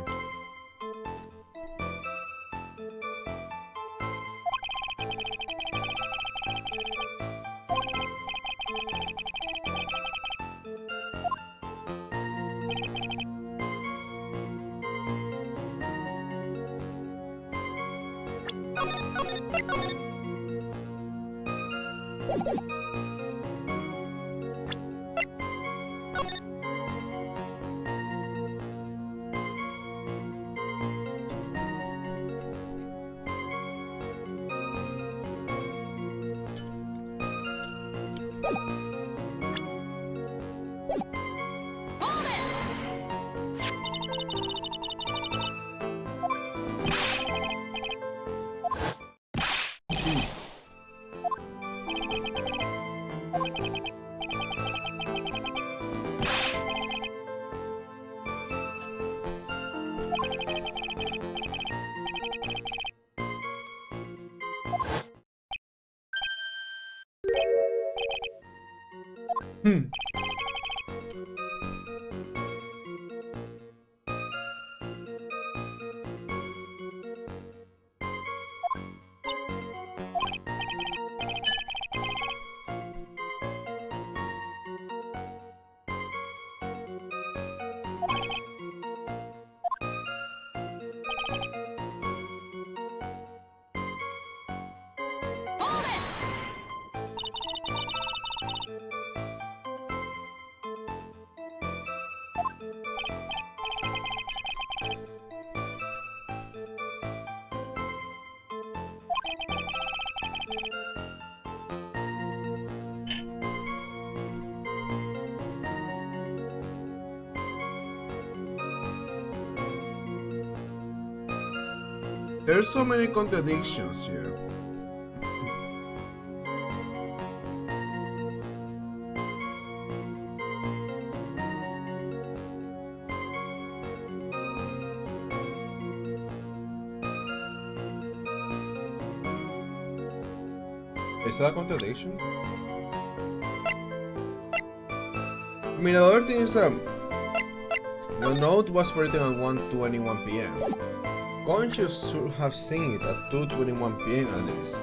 There's so many contradictions here. Is that a contradiction? I mean, the other thing is the note was written at 1:21 p.m. Conscious should have seen it at 2:21 p.m. at least.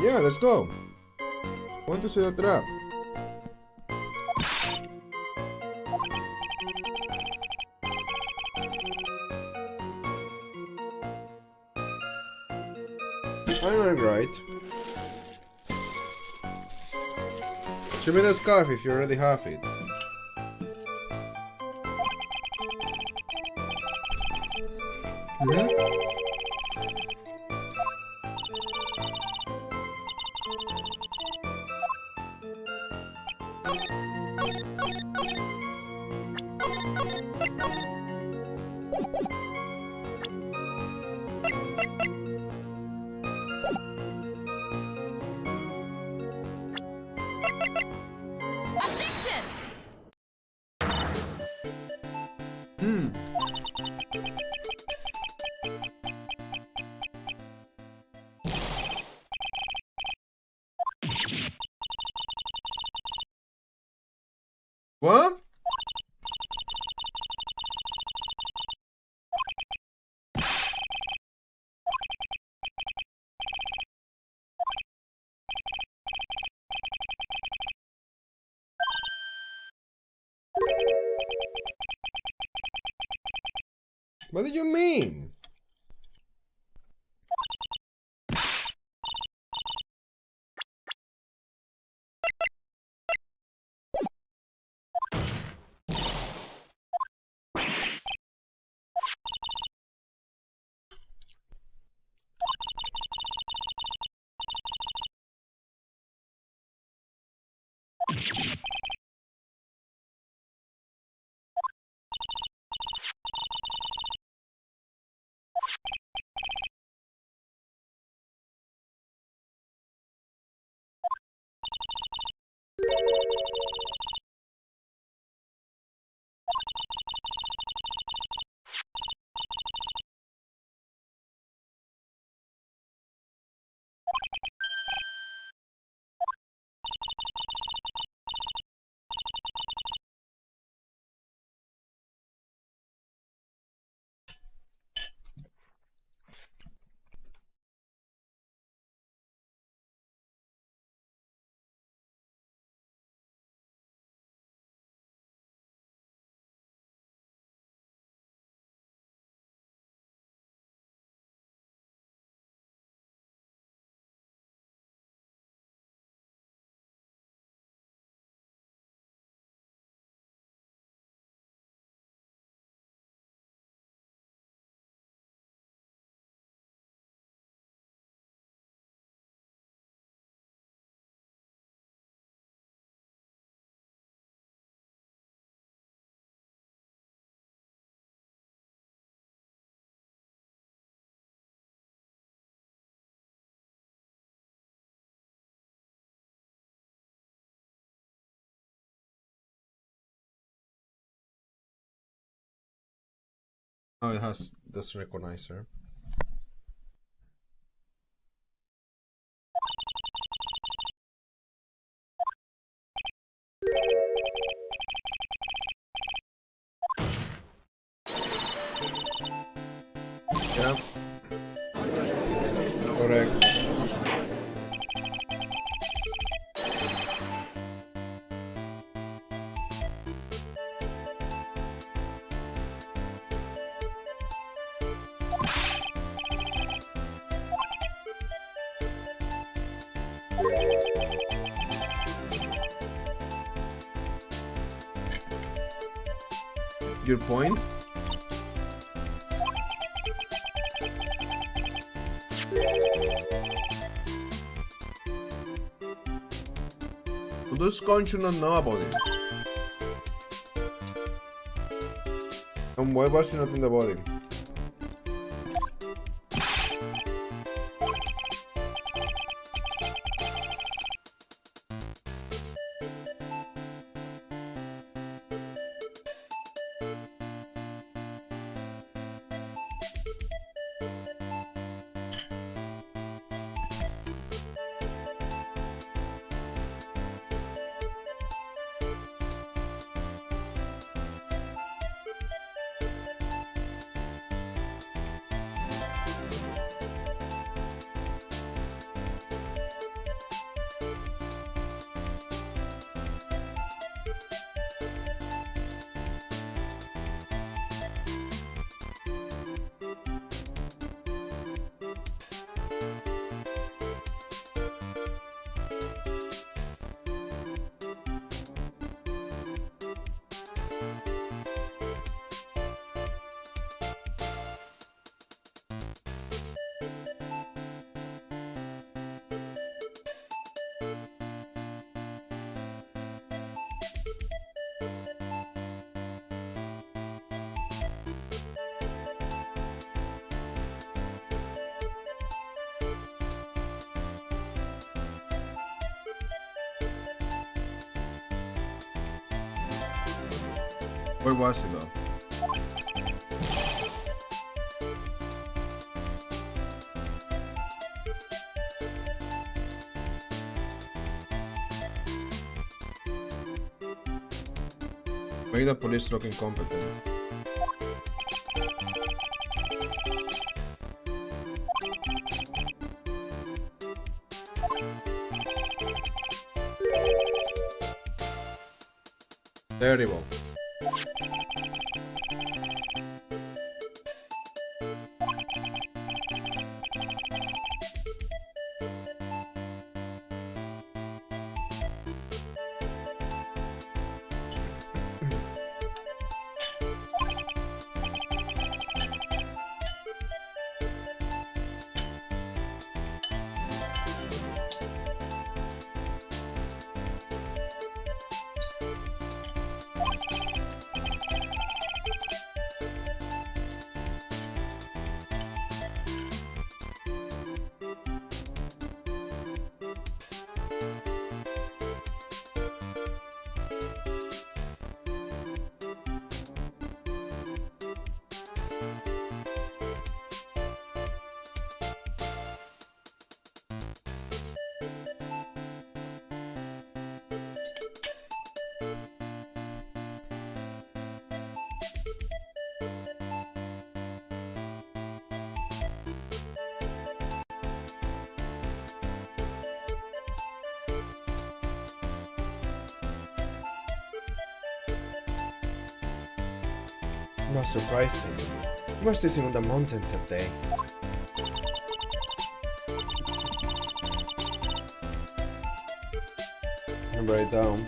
Yeah, let's go. Want to see the trap? I'm not right. Show me the scarf if you already have it. What? What do you mean? Oh, it has this recognizer. Yeah. Correct. Your point? Those cons should not know about it. And why was he not in the body? Where was it though? Make the police look incompetent. Terrible. Not surprising. He was sitting on the mountain that day. And write down.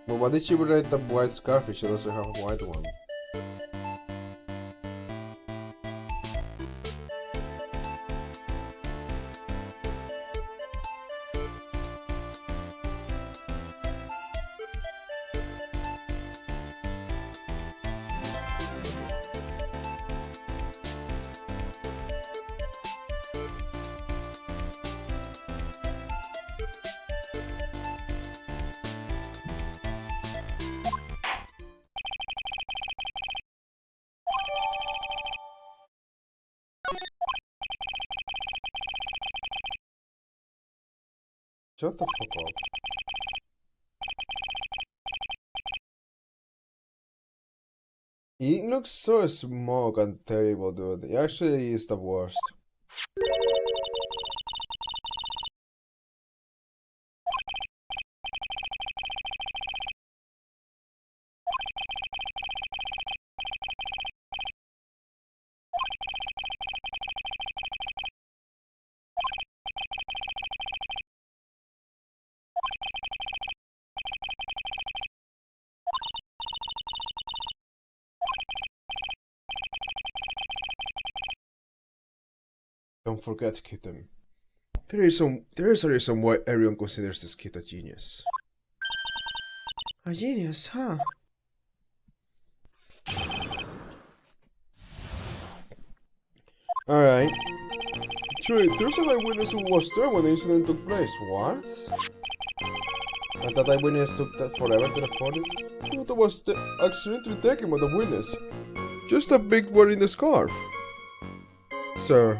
But why did she write the white scarf if she doesn't have a white one? Shut the fuck up. He looks so smug and terrible, dude. He actually is the worst. Don't forget, Kitten. There is a reason why everyone considers this kid a genius. A genius, huh? Alright. True, there's an eyewitness who was there when the incident took place. What? And that eyewitness took that forever to report it? What was accidentally taken by the witness? Just a big word in the scarf. Sir.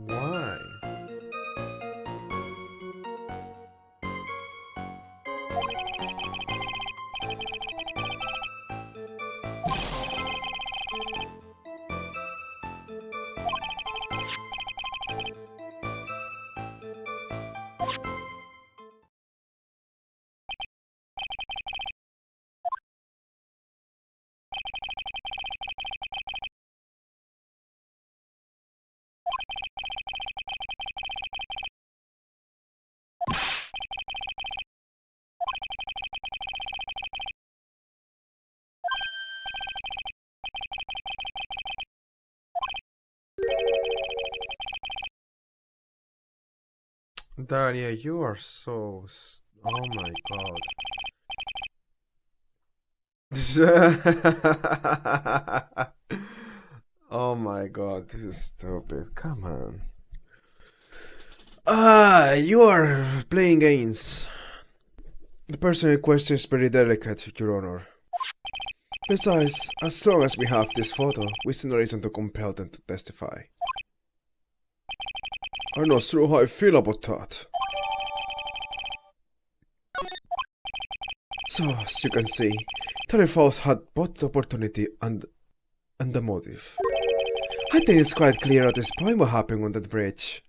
Why? Daria, you are so... Oh my god. Oh my god, this is stupid. Come on. You are playing games. The person in question is very delicate, Your Honor. Besides, as long as we have this photo, we see no reason to compel them to testify. I'm not sure how I feel about that. So, as you can see, Terry Falls had both the opportunity and the motive. I think it's quite clear at this point what happened on that bridge.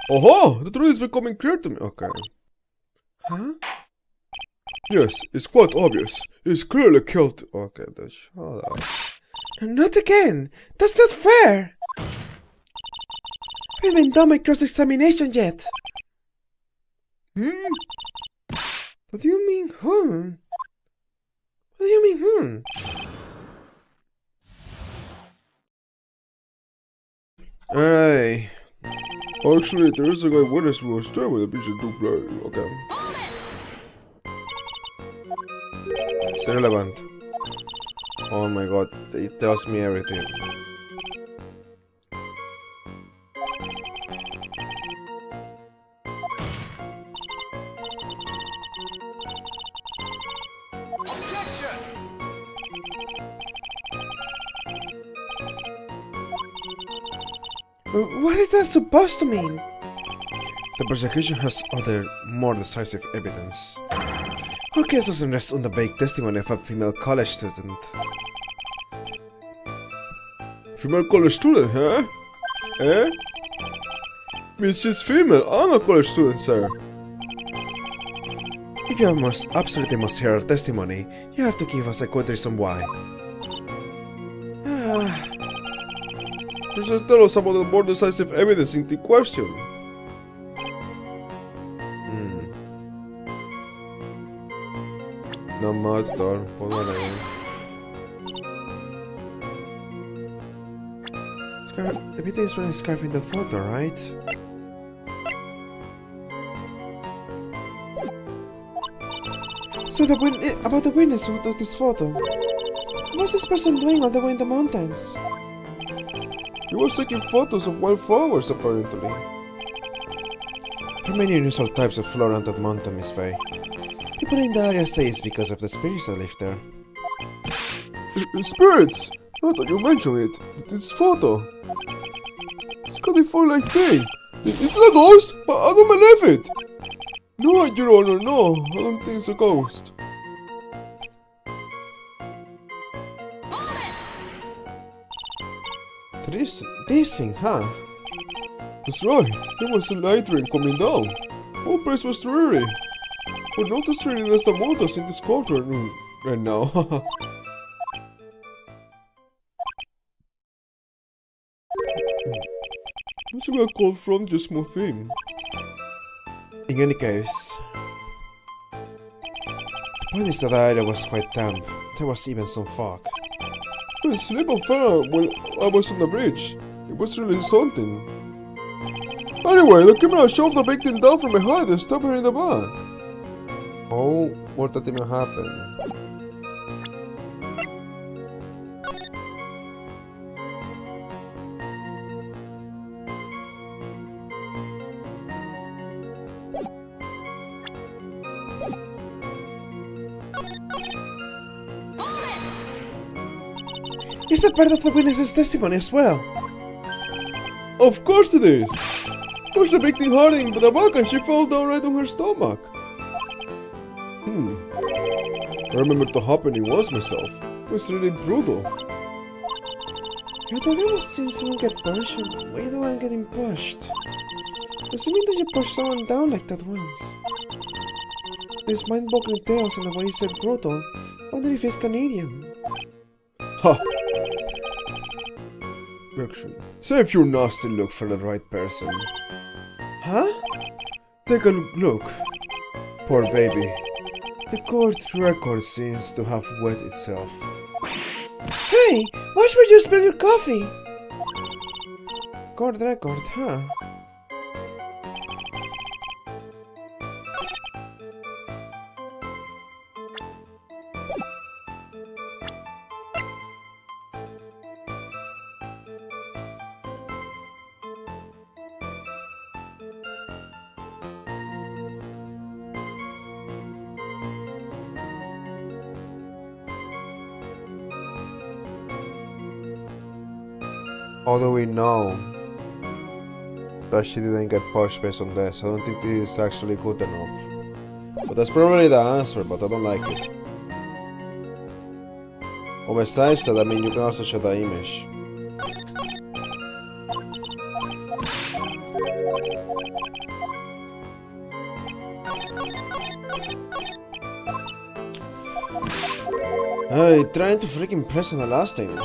Oh, the truth is becoming clear to me. Okay. Huh? Yes, it's quite obvious. He's clearly killed. Okay, then shut up. Not again! That's not fair! I haven't done my cross-examination yet. What do you mean, What do you mean, Alright. Actually, there is a guy witness who was there when the picture took place. Okay. It's irrelevant. Oh my god, it tells me everything. What is that supposed to mean? The prosecution has other, more decisive evidence. Our case doesn't rest on the vague testimony of a female college student. Female college student, huh? Eh? Means she's female. I'm a college student, sir. If you absolutely must hear our testimony, you have to give us a good reason why. You should tell us about the more decisive evidence in the question. Not much, though. Hold on the video is when scarfing that photo, right? So about the witness who took this photo. What's this person doing all the way in the mountains? He was taking photos of wildflowers, apparently. There are many unusual types of flora on that mountain, Miss Faye. People in the area say it's because of the spirits that live there. Spirits? Now that you mention it, this photo. It's got a fire-like thing. It's not a ghost? I don't believe it. No, Your Honor, no. I don't think it's a ghost. This thing, huh? That's right. There was a light rain coming down. All place was dreary. But not as dreary as the mountains in this quarter right now. This is a cold front just smooth thing. In any case, the point is that the area was quite damp. There was even some fog. I slept on fire when I was on the bridge. It was really something. Anyway, the camera shoved the victim down from behind and stabbed her in the back. Oh, what did even happen? Is that part of the witness's testimony as well? Of course it is! Pushed the victim hard in the back and she fell down right on her stomach. I remember the happening once myself. It was really brutal. I've never seen someone get pushed. Why are you the one getting pushed? Does it mean that you pushed someone down like that once? These mind-boggling tales and the way he said brutal. I wonder if he's Canadian. Ha! Save your nasty look for the right person. Huh? Take a look. Poor baby. The court record seems to have wet itself. Hey! Watch where you spill your coffee! Court record, huh? Although we know that she didn't get push based on this, I don't think this is actually good enough. But that's probably the answer, but I don't like it. Or besides that, I mean, you can also show the image. Hey, trying to freaking press on the last thing.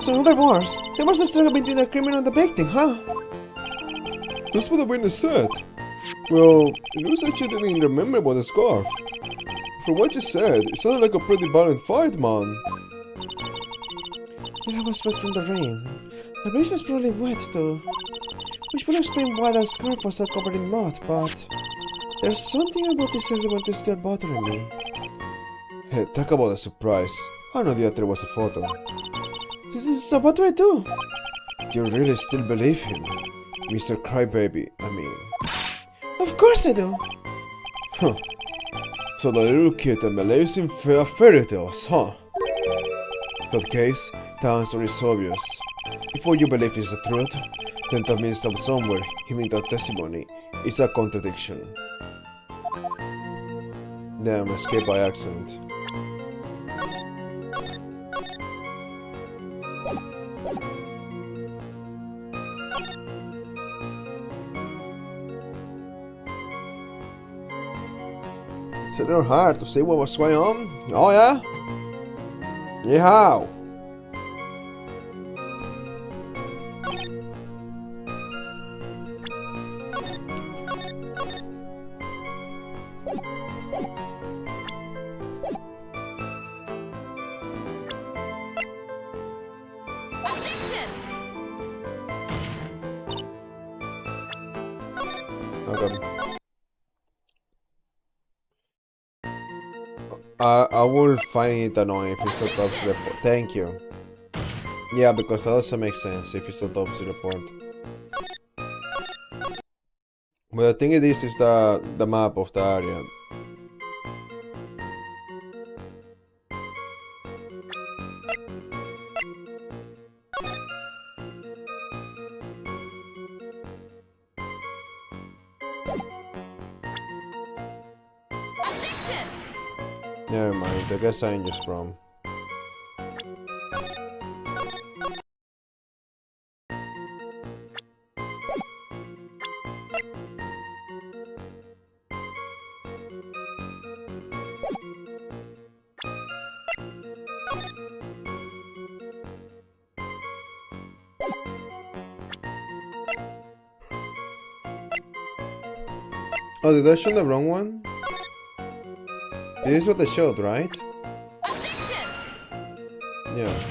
So in other words, there was a struggle between the criminal and the victim, huh? That's what the witness said. Well, it looks like she didn't remember about the scarf. From what you said, it sounded like a pretty violent fight, man. There was sweat from the rain. The bridge was probably wet too. Which would explain why that scarf was all covered in mud, but... There's something about this element that's still bothering me. Hey, talk about a surprise. I know the other was a photo. So what do I do? You really still believe him? Mr. Crybaby, I mean. Of course I do! Huh. So the little kid that believes in fairy tales, huh? In that case, the answer is obvious. If what you believe is the truth, then that means that somewhere in that testimony is a contradiction. Damn, escape by accident. It's a little hard to see what was going on. Oh yeah? Yeehaw! Okay. I will find it annoying if it's a autopsy report. Thank you. Yeah, because that doesn't make sense if it's a autopsy report. But I think this is the map of the area. Never mind, I guess I'm just wrong. Oh, did I show the wrong one? This is what they showed, right? Yeah.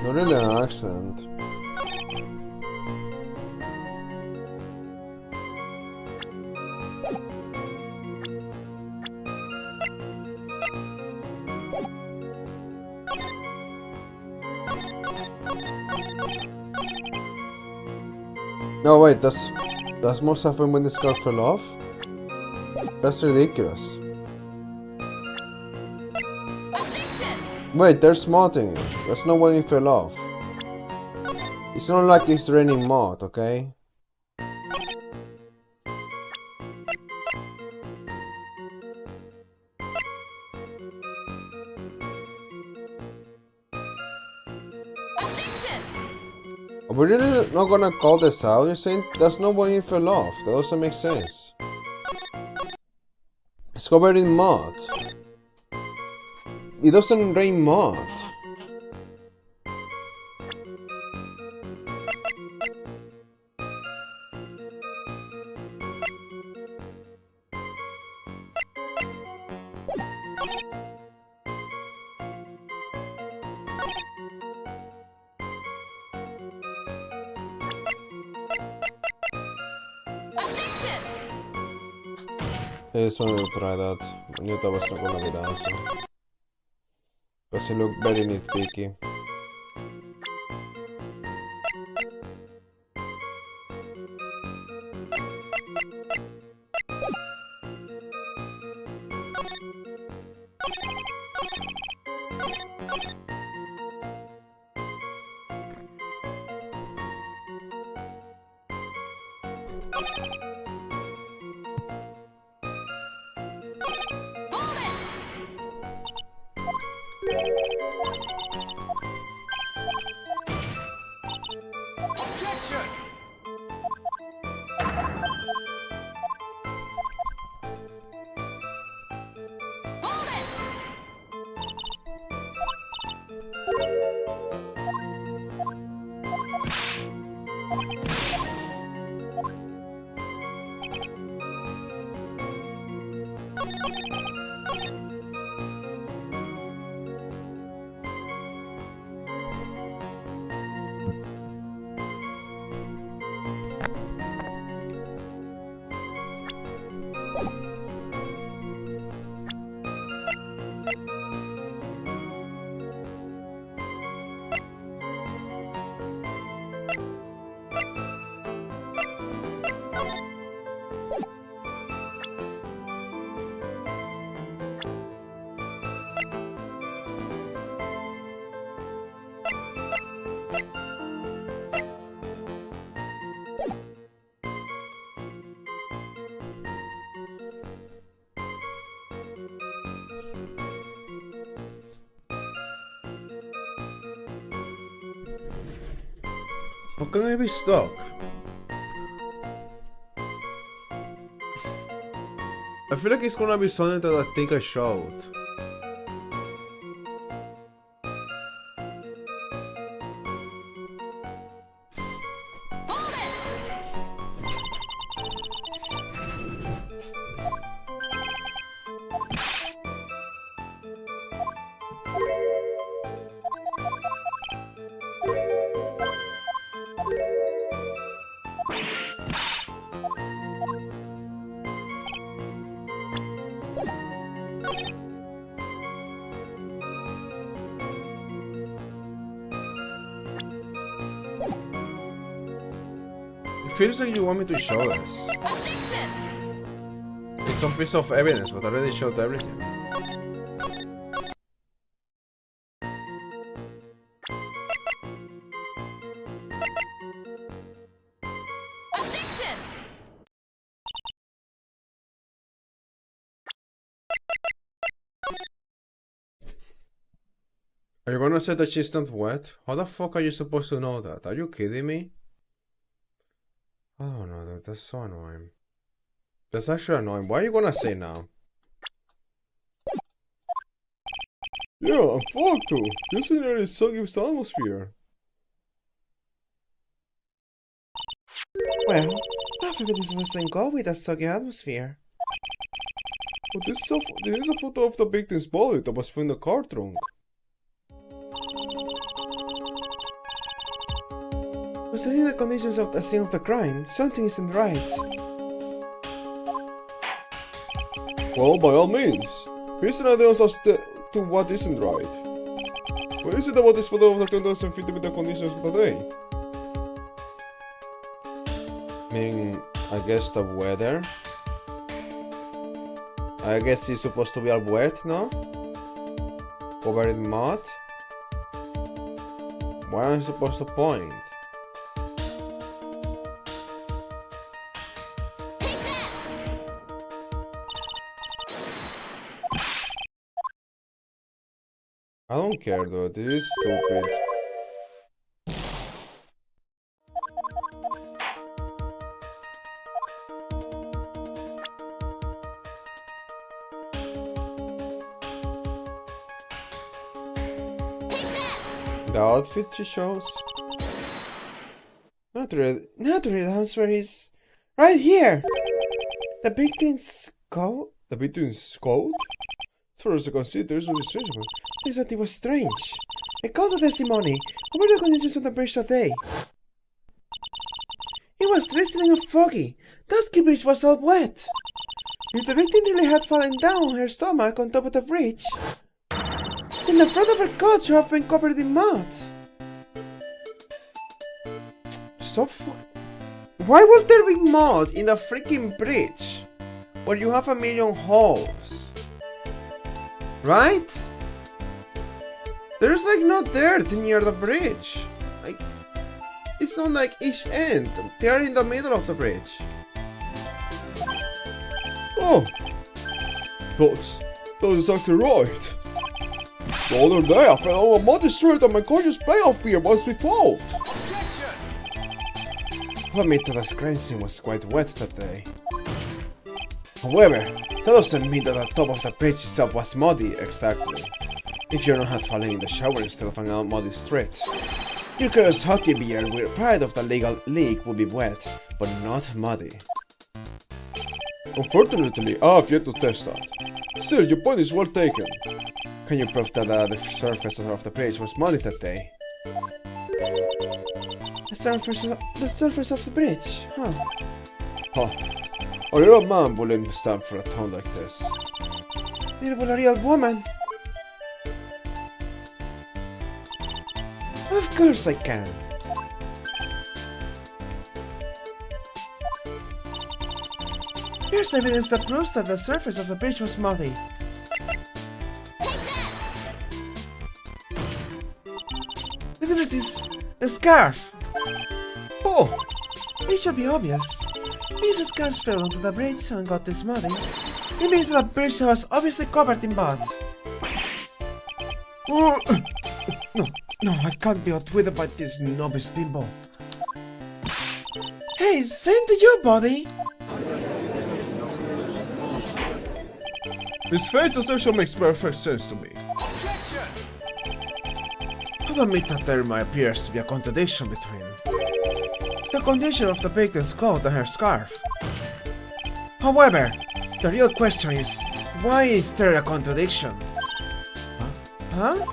Not really an accident. No wait, that must have been when the scarf fell off? That's ridiculous. Wait, they're modding it. That's not why it fell off. It's not like it's raining mod, okay? Are we really not gonna call this out? You're saying that's not why it fell off. That doesn't make sense. It's covered in mud. It doesn't rain mud. I just wanted to try that. I knew that was not gonna be the answer. Because it looked very nitpicky. How can I be stuck? I feel like it's gonna be something that I think I showed. It feels like you want me to show this. It's some piece of evidence, but I already showed everything. Are you gonna say that she's not wet? How the fuck are you supposed to know that? Are you kidding me? Oh no, dude, that's so annoying. That's actually annoying. Why are you gonna say now? Yeah, I'm fucked too. This is really soggy with the atmosphere. Well, half of it doesn't go with that soggy atmosphere. But this is a photo of the victim's body that was found in the car trunk. Considering the conditions of the scene of the crime, something isn't right. Well, by all means. Here's an idea as to what isn't right. What is it about this photo of the crime that doesn't fit with the conditions of the day? I mean, I guess the weather. I guess it's supposed to be all wet, no? Covered in mud? Where am I supposed to point? I don't care though, this is stupid. The outfit she shows? Not really. The answer is right here. The big thing's coat. The between scout? As far as I can see, there's no strange one. They thought it was strange. I called the testimony. What were the conditions on the bridge that day? It was drizzling and foggy. The ski bridge was all wet. If the victim really had fallen down on her stomach on top of the bridge, then the front of her coat should have been covered in mud. Why would there be mud in the freaking bridge where you have a million holes? Right? There's like no dirt near the bridge. Like, it's not like each end. They are in the middle of the bridge. Oh! That's exactly right. The other day I fell on a muddy street and my gorgeous playoff beer must be fault. I'll admit that the crime scene was quite wet that day. However, that doesn't mean that the top of the bridge itself was muddy. Exactly. If you're not falling in the shower instead of an muddy street. Your girl's hockey beer with pride of the legal league will be wet, but not muddy. Unfortunately, I have yet to test that. Still, your point is well taken. Can you prove that the surface of the bridge was muddy that day? The surface of the bridge, huh? Huh. A real man wouldn't stand for a tone like this. Neither will a real woman. Of course I can. Here's evidence that proves that the surface of the bridge was muddy. The evidence is the scarf. Oh! It should be obvious. If the scarf fell onto the bridge and got this muddy, it means that the bridge was obviously covered in mud. No, I can't be outwitted by this novice bimbo. Hey, same to you, buddy! His face assertion makes perfect sense to me. I'll admit that there might appears to be a contradiction between the condition of the victim's coat and her scarf. However, the real question is, why is there a contradiction? Huh?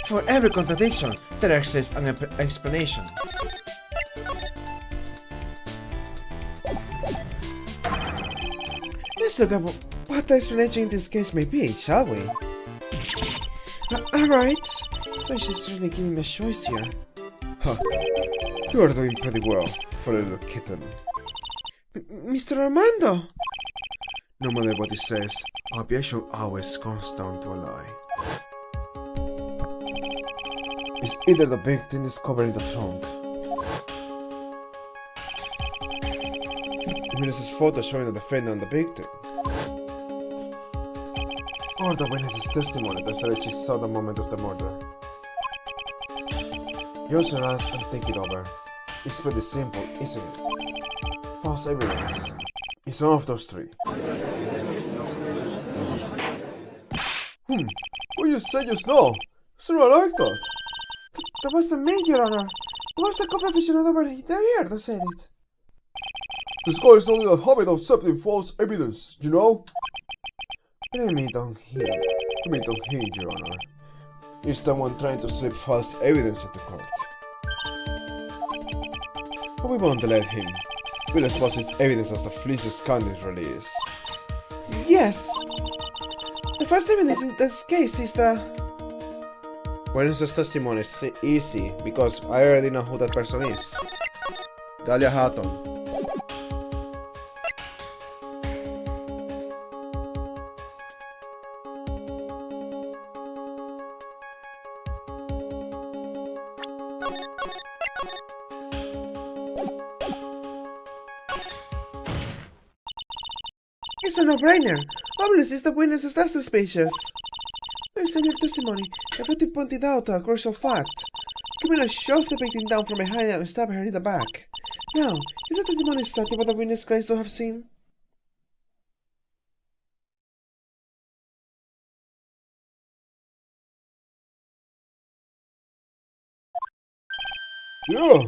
For every contradiction, there exists an explanation. Let's look at what the explanation in this case may be, shall we? Alright, so she's really giving me a choice here. Huh. You are doing pretty well for a little kitten. Mr. Armando! No matter what he says, objection always comes down to a lie. It's either the victim is covered in the trunk. Witness's photo showing the defendant and the victim. Or the witness's testimony that said she saw the moment of the murder. Use your eyes and think it over. It's pretty simple, isn't it? False evidence. It's one of those three. What you said just now? Sure, I like that. That wasn't me, Your Honor. It was the coffee aficionado over there that said it. This guy is only the habit of accepting false evidence, you know? Blame it on him. Blame it on him, Your Honor. Is someone trying to slip false evidence at the court? But we won't let him. We'll expose his evidence as the fleece's content release. Yes. The false evidence in this case is the... Witness's testimony is easy because I already know who that person is. Dahlia Hatton. It's a no-brainer. Obviously, the witness is that suspicious. Based on your testimony, I've already pointed out a crucial fact. Criminal shoved the victim down from behind and stabbed her in the back. Now, is the testimony exactly what the witness claims to have seen? Yeah,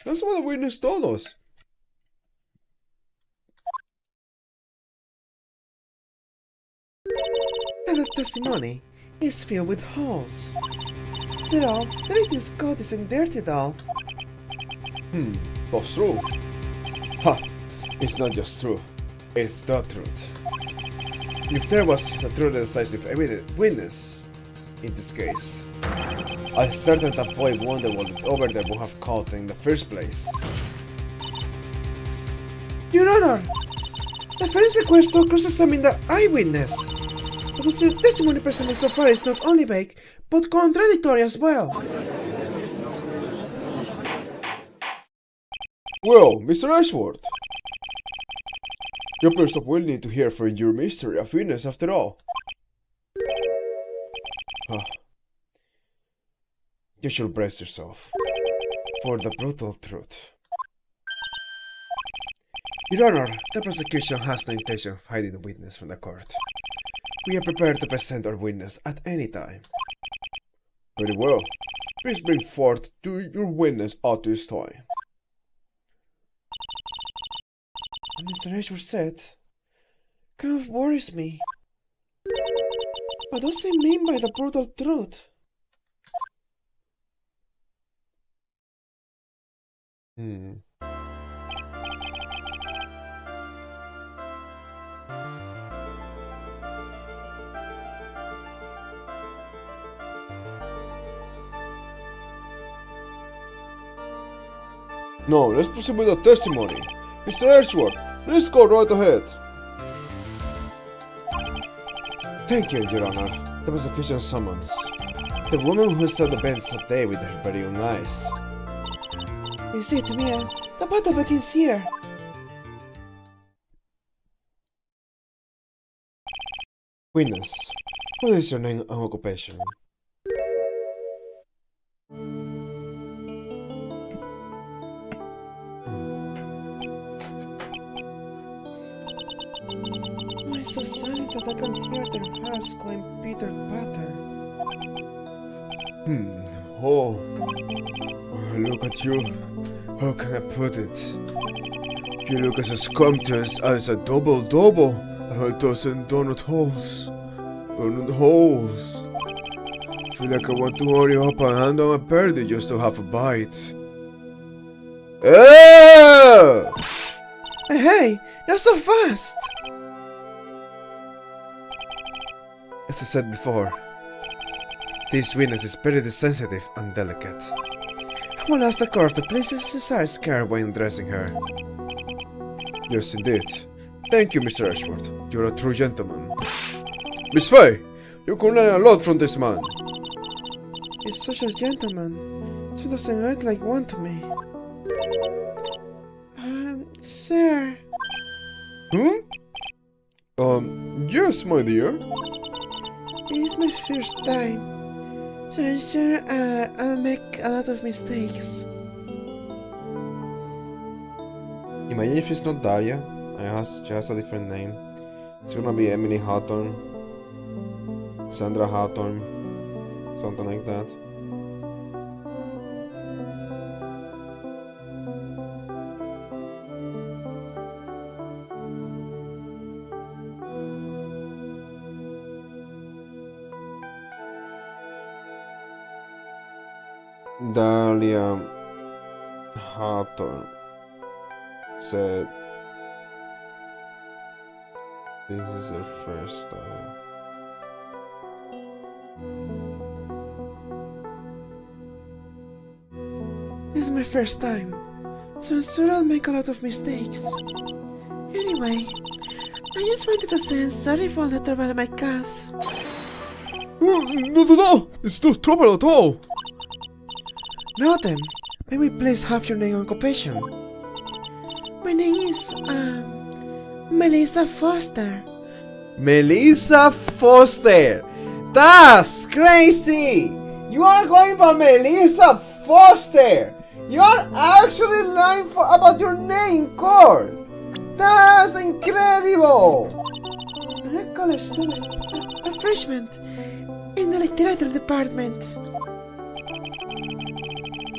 that's what the witness told us. And the testimony is filled with holes. After all, the victim's coat isn't dirty at all. That's true. Ha! It's not just true, it's the truth. If there was a true decisive witness in this case, I certain that boy wonder what over there would have caught in the first place. Your Honor! The defense requests to cross-examine the eyewitness. But the testimony presented so far is not only vague, but contradictory as well. Well, Mr. Ashworth, you appear so willing to hear from your mystery of witness after all. You should brace yourself for the brutal truth. Your Honor, the prosecution has no intention of hiding the witness from the court. We are prepared to present our witness at any time. Very well. Please bring forth to your witness at this time. And Mr. Ashworth said, kind of worries me. What does he mean by the brutal truth? Now, let's proceed with the testimony. Mr. Ashworth, please go right ahead. Thank you, Your Honor. The prosecution summons the woman who saw the events that day with her very own eyes. Is it, Mia? The part of the king's here. Witness, what is your name and occupation? Why so silent that I can hear their hearts going pitter-patter? Oh, look at you. How can I put it? You look as scrumptious as a double-double. A dozen donut holes. Donut holes. Feel like I want to hurry up and hand on a birdie just to have a bite. Ah! Hey, not so fast! As I said before, this witness is very sensitive and delicate. I will ask the court to place a desired care when dressing her. Yes, indeed. Thank you, Mr. Ashworth. You're a true gentleman. Miss Fay, you can learn a lot from this man. He's such a gentleman. She doesn't act like one to me. Sir. Yes, my dear. It is my first time, so I'm sure I'll make a lot of mistakes. Imagine if it's not Daria, and she has a different name. It's gonna be Emily Hawthorne, Sandra Hawthorne, something like that. Dahlia Hawthorne said this is her first time. This is my first time, so I'm sure I'll make a lot of mistakes. Anyway, I just wanted to say I'm sorry for the trouble I might cause. Not at all! It's no trouble at all! Now then, may we please have your name and occupation? My name is, Melissa Foster. Melissa Foster! That's crazy! You are going by Melissa Foster! You are actually lying about your name, Cord! That's incredible! I'm a college student, a freshman, in the literature department.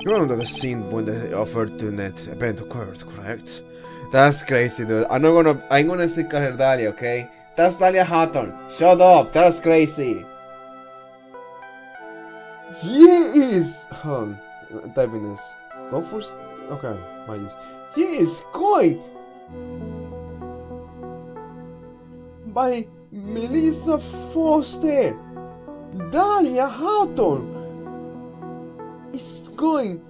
You were under the scene when the opportunity event occurred, correct? That's crazy, dude. I'm gonna say her Dahlia, okay? That's Dahlia Hatton. Shut up, that's crazy. He is. Hold on, I'm typing this. Go first. Okay, my use. He is going by Melissa Foster. Dahlia Hatton is going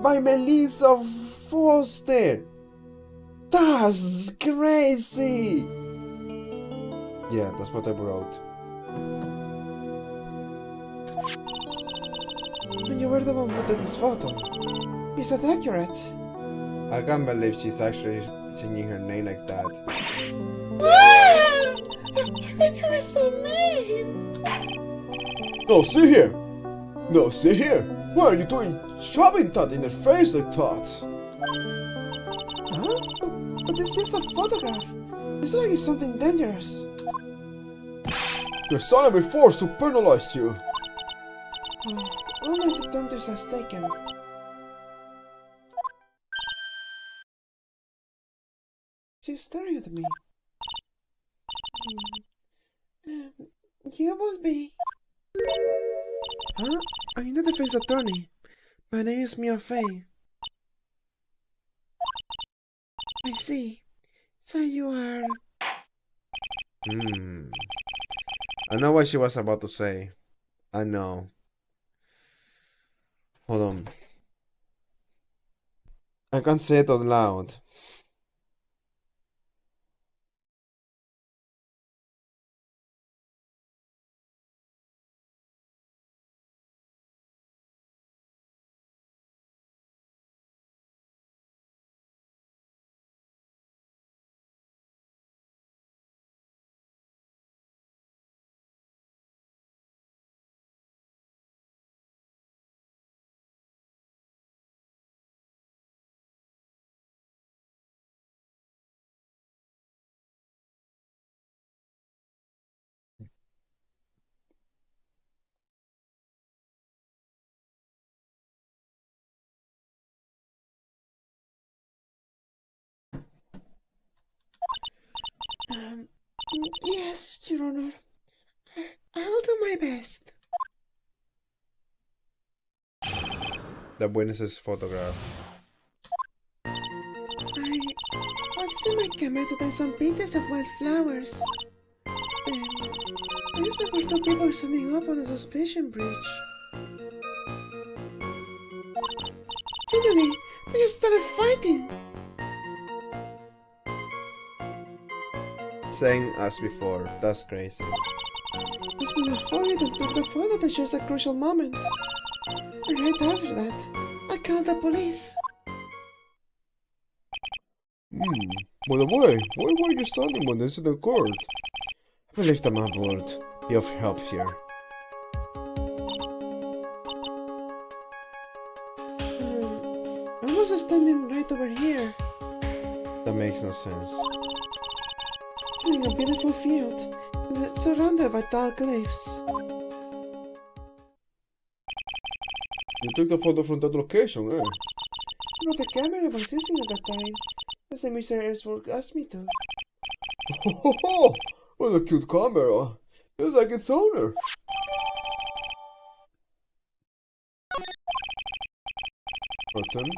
by Melissa Foster. That's crazy. Yeah, that's what I wrote. And you were the one who took his photo. Is that accurate? I can't believe she's actually changing her name like that. You were so mean! No, see here! No, see here! Why are you doing shoving that in the face like that? Huh? But this is a photograph. It's like it's something dangerous. Your son will be forced to penalize you. All my detectives are taken. She's staring at me. You will be. Huh? I'm the defense attorney. My name is Mia Fay. I see. So you are. I know what she was about to say. I know. Hold on. I can't say it out loud. Yes, Your Honor. I'll do my best. The witness's photograph. I was using my camera to take some pictures of wildflowers. There's a group of people standing up on a suspension bridge. Suddenly, they just started fighting. Same as before. That's crazy. As we were hurried and took the photo to show a crucial moment. And right after that, I called the police. By the way, why were you standing when this occurred? I believe the man would be of help here. I was standing right over here, That makes no sense. seeing a beautiful field, surrounded by tall cliffs. You took the photo from that location, eh? But the camera was using at that time, as the Mr. Airsworth asked me to. Oh, what a cute camera. Just like its owner. Curtain.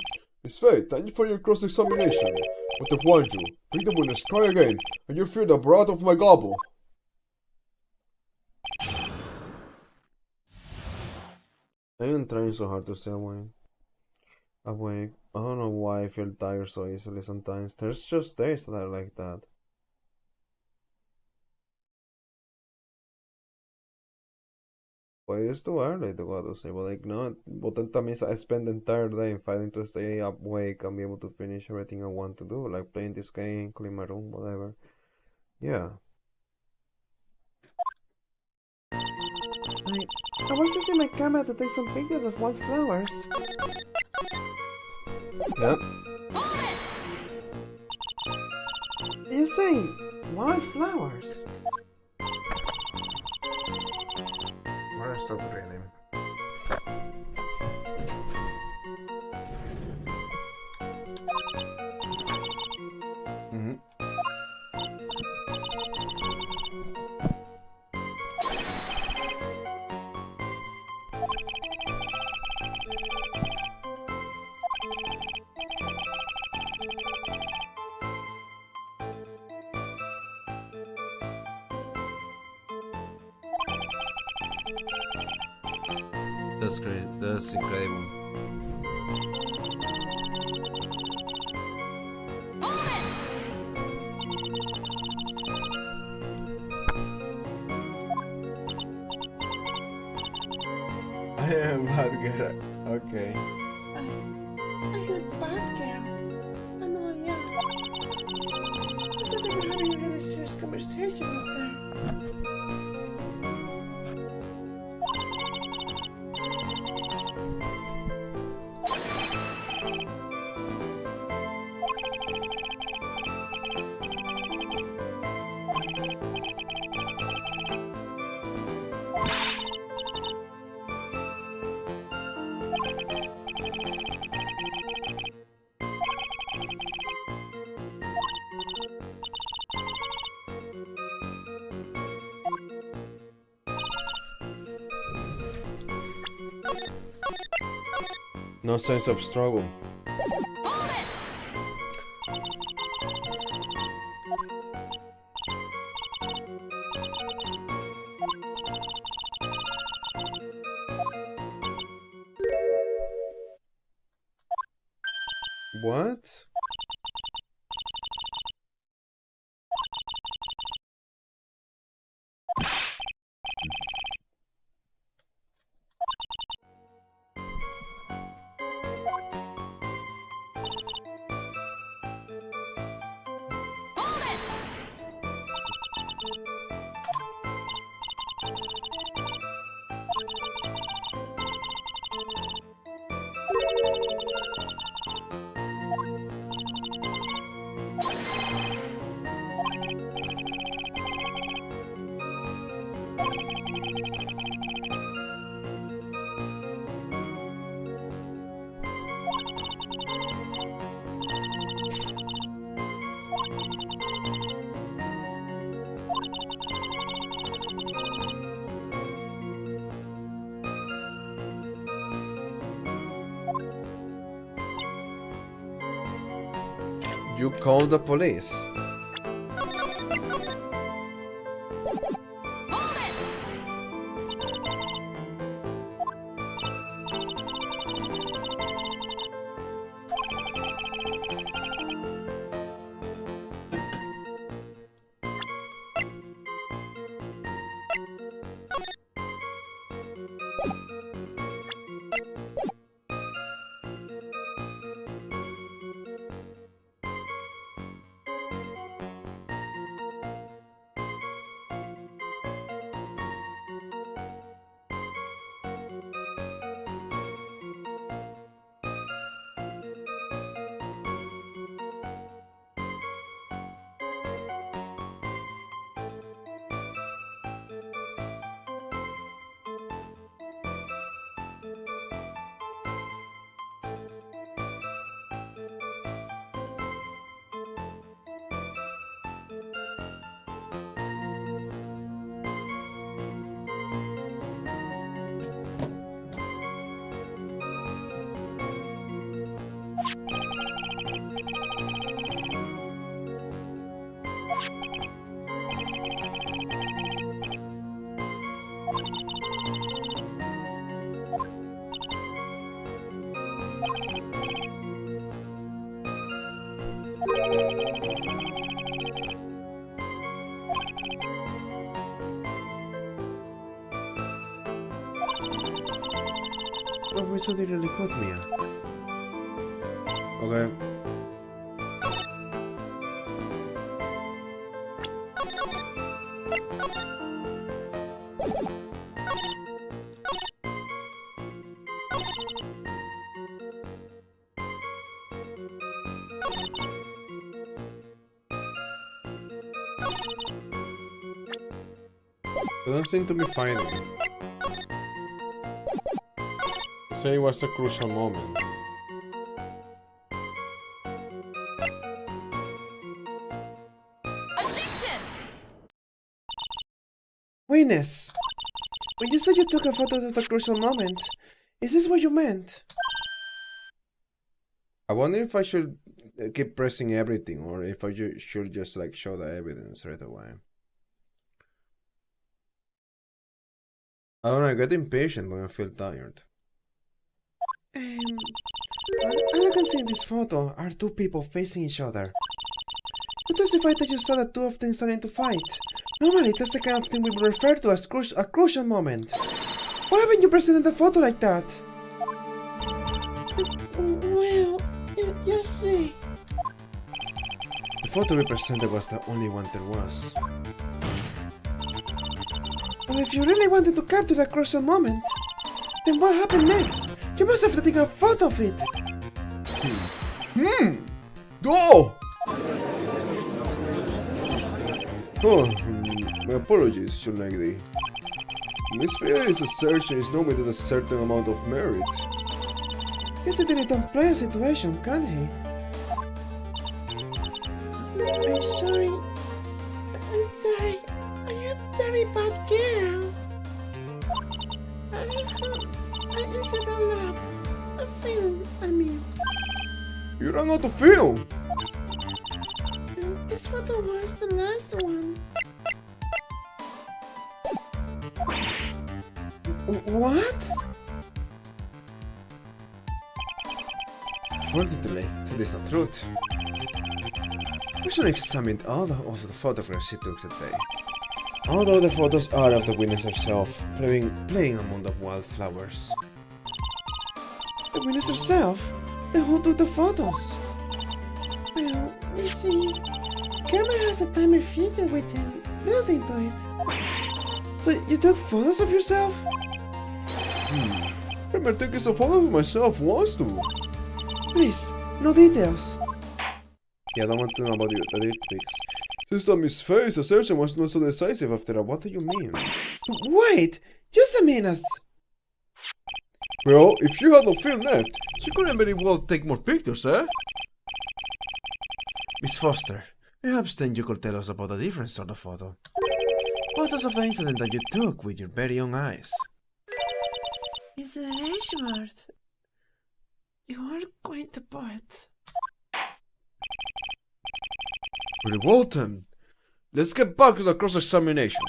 Miss Faye, thank you for your cross-examination. But I warn you, read the witness cry again, and you fear the wrath of my gobble. I am trying so hard to stay awake. I don't know why I feel tired so easily sometimes. There's just days that are like that. Well, it's too early to go to sleep, but like not. But then that means I spend the entire day fighting to stay up awake and be able to finish everything I want to do, like playing this game, clean my room, whatever. Yeah. I was using my camera to take some pictures of wildflowers. Yep. You say wildflowers? Where stop reading? That's great. That's incredible. I am bad girl. Okay. I'm a bad girl. I know I am. I thought they were having a really serious conversation out there. No sense of struggle. What? You call the police. proposito really caught me. Okay. They don't seem to be fighting. So it was a crucial moment. Witness! When you said you took a photo of the crucial moment, is this what you meant? I wonder if I should keep pressing everything or if I should just like show the evidence right away. I don't know, I get impatient when I feel tired. All I can see in this photo are two people facing each other. You testified that you saw the two of them starting to fight. Normally, that's the kind of thing we would refer to as a crucial moment. Why haven't you presented the photo like that? Well, you see. The photo we presented was the only one there was. But if you really wanted to capture that crucial moment, then what happened next? You must have taken a photo of it. Oh! My apologies, Your Lady. Miss Fair is a searcher is known with a certain amount of merit. Yes, it really don't play a situation, can he? I'm sorry. I'm sorry. I am a very bad girl. I used a lab. A film, I mean. You ran out of film! This photo was the last one. What? Fortunately, that is the truth. We should examine all of the photographs she took that day. Although the photos are of the witness herself, playing among the wildflowers. The witness herself? Then who took the photos? Well, you see, camera has a timer feature with him built into it. So you took photos of yourself? I remember taking some photos of myself once too. Please, no details. Yeah, I don't want to know about the dick pics. Since that Miss Fair's assertion was not so decisive after that, what do you mean? Wait, just a minute. Well, if she had no film left, she couldn't very well take more pictures, eh? Miss Foster, perhaps then you could tell us about a different sort of photo. Photos of the incident that you took with your very own eyes. Is it an H word? You are quite a poet. Very well then. Let's get back to the cross-examination.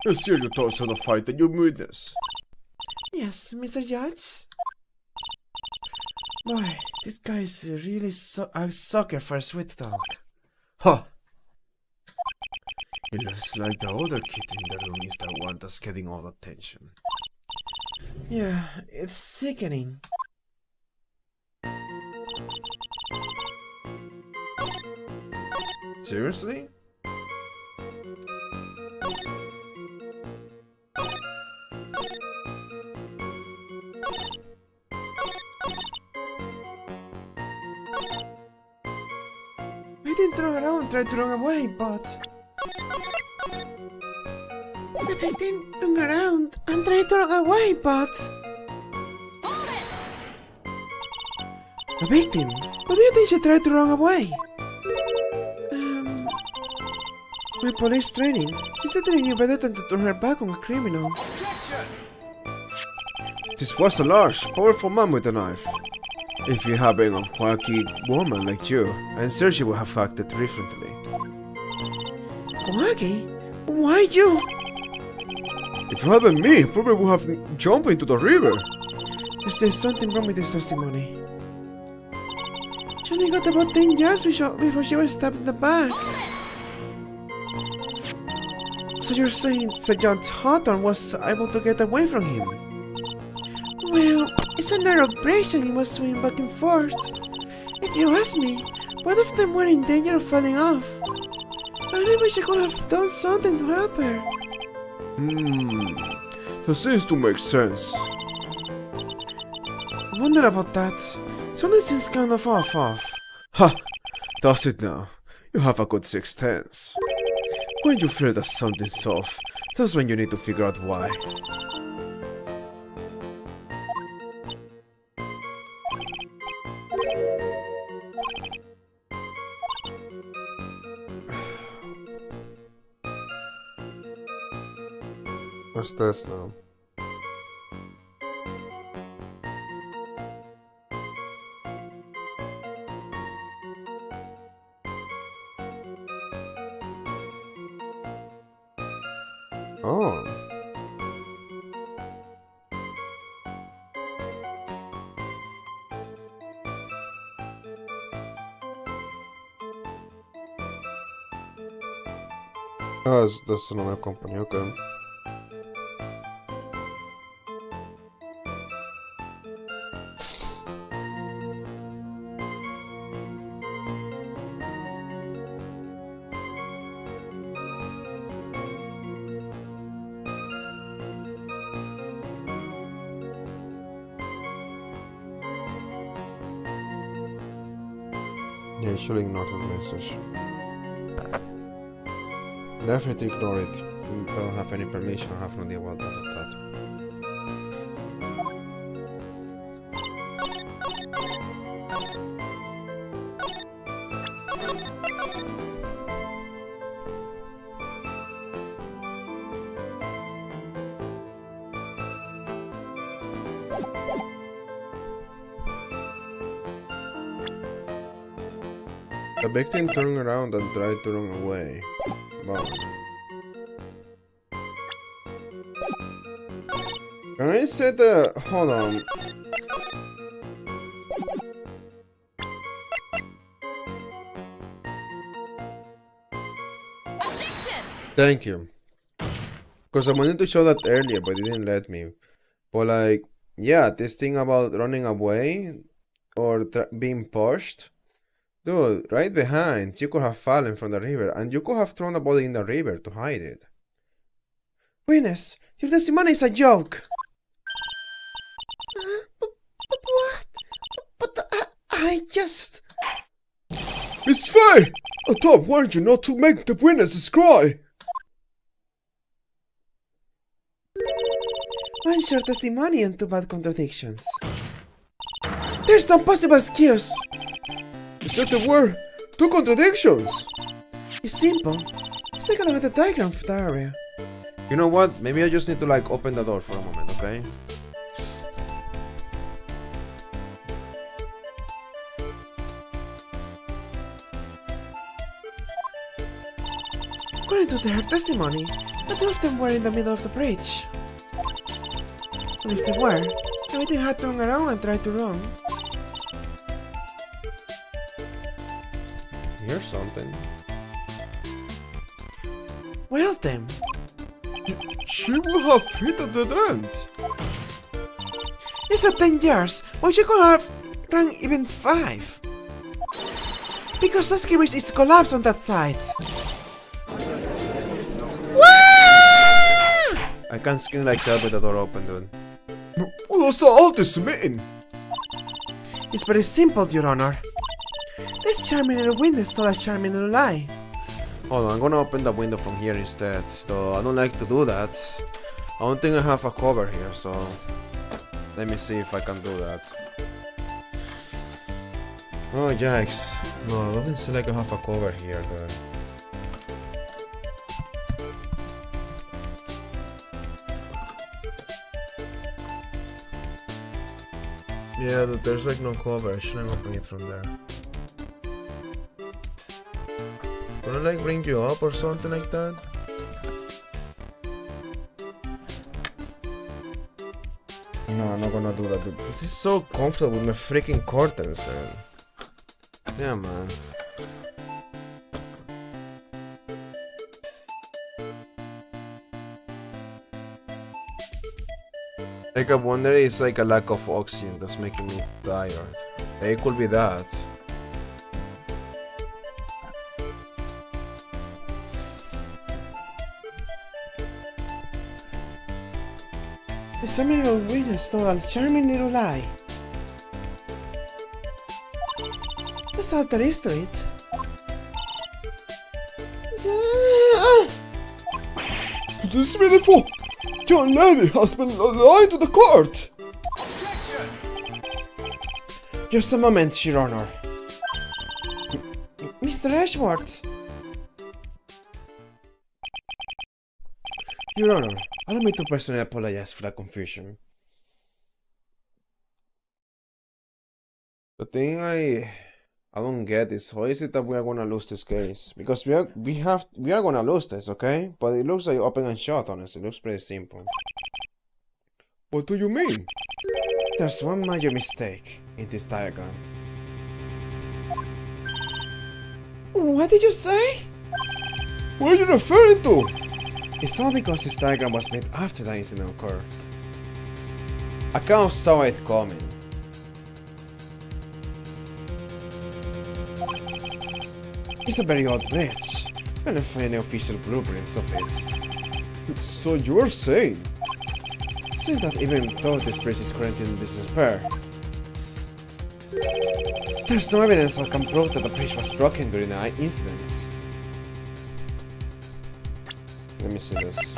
Let's hear your thoughts on the fight that you witnessed. Yes, Mr. Judge? Boy, this guy is really a sucker for sweet talk. Ha! It looks like the other kid in the room is the one that's getting all the attention. Yeah, it's sickening. Seriously? I didn't turn around and try to run away, but... The victim turned around and tried to run away, but... The victim? What do you think she tried to run away? My police training. She said that I knew better than to turn her back on a criminal. This was a large, powerful man with a knife. If you had been a quirky woman like you, I'm sure she would have acted differently. Quirky? Why you? If you had been me, probably would have jumped into the river. There's something wrong with this testimony. She only got about 10 yards before she was stabbed in the back. So you're saying Sergeant Hawthorne was able to get away from him? Well, it's a narrow bridge and he was swinging back and forth. If you ask me, both of them were in danger of falling off. I really wish I could have done something to help her. That seems to make sense. I wonder about that. Something seems kind of off. Ha! Does it now? You have a good sixth sense. When you feel that something's off, that's when you need to figure out why. What's this now? Oh. Oh, that's another company, okay. Yeah, you should ignore that message. Definitely ignore it. You don't have any permission, I have no idea what that. The victim turned around and tried to run away. Wow. Can I set the... hold on. Thank you. Because I wanted to show that earlier, but it didn't let me. But like, yeah, this thing about running away or being pushed. Dude, right behind, you could have fallen from the river, and you could have thrown the body in the river to hide it. Witness, your testimony is a joke. But what? But I just... Miss Faye! I thought warned you not to make the witnesses cry! What's your testimony and two bad contradictions? There's no possible excuse! You said there were two contradictions! It's simple. Let's take a look at the diagram of the area. You know what? Maybe I just need to like open the door for a moment, okay? According to her testimony, the two of them were in the middle of the bridge. And if they were, everything had turned around and tried to run. Here's something. Well then. She would have hit at the end. It's at 10 yards, when she could have run even 5. Because Sasuke Bridge is collapsed on that side. I can't scream like that with the door open, dude. What does the artist mean? It's very simple, Your Honor. This charming little window told a charming little lie. Hold on, I'm gonna open the window from here instead. Though I don't like to do that. I don't think I have a cover here, so let me see if I can do that. Oh, yikes. No, it doesn't seem like I have a cover here, dude. Yeah, dude, there's like no cover. I shouldn't open it from there. Can I like bring you up or something like that? No, I'm not gonna do that, dude. This is so comfortable with my freaking curtains, dude. Yeah, man. Like I wonder it's like a lack of oxygen that's making me tired. It could be that. The seminal witness told a charming little lie. That's all there is to it. This beautiful young lady has been lying to the court. Just a moment, Your Honor. Mr. Ashworth. Your Honor, allow me to personally apologize for the confusion. The thing I don't get is how is it that we are gonna lose this case? Because we are gonna lose this, okay? But it looks like open and shut, honestly. It looks pretty simple. What do you mean? There's one major mistake in this diagram. What did you say? What are you referring to? It's all because this diagram was made after the incident occurred. I kind of saw it coming. It's a very old bridge. I couldn't find any official blueprints of it. So you're saying? Saying that even though this bridge is currently in disrepair, there's no evidence that can prove that the bridge was broken during the incident. Let me see this.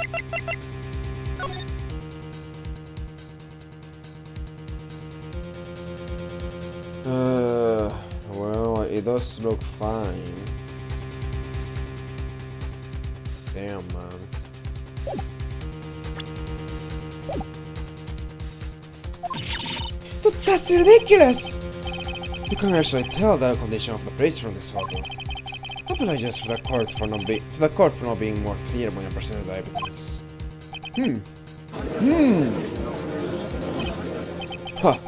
Well, it does look fine. Damn, man. That's ridiculous! You can actually tell the condition of the bridge from this photo. I apologize to the court for not being more clear when I presented the evidence. Ha!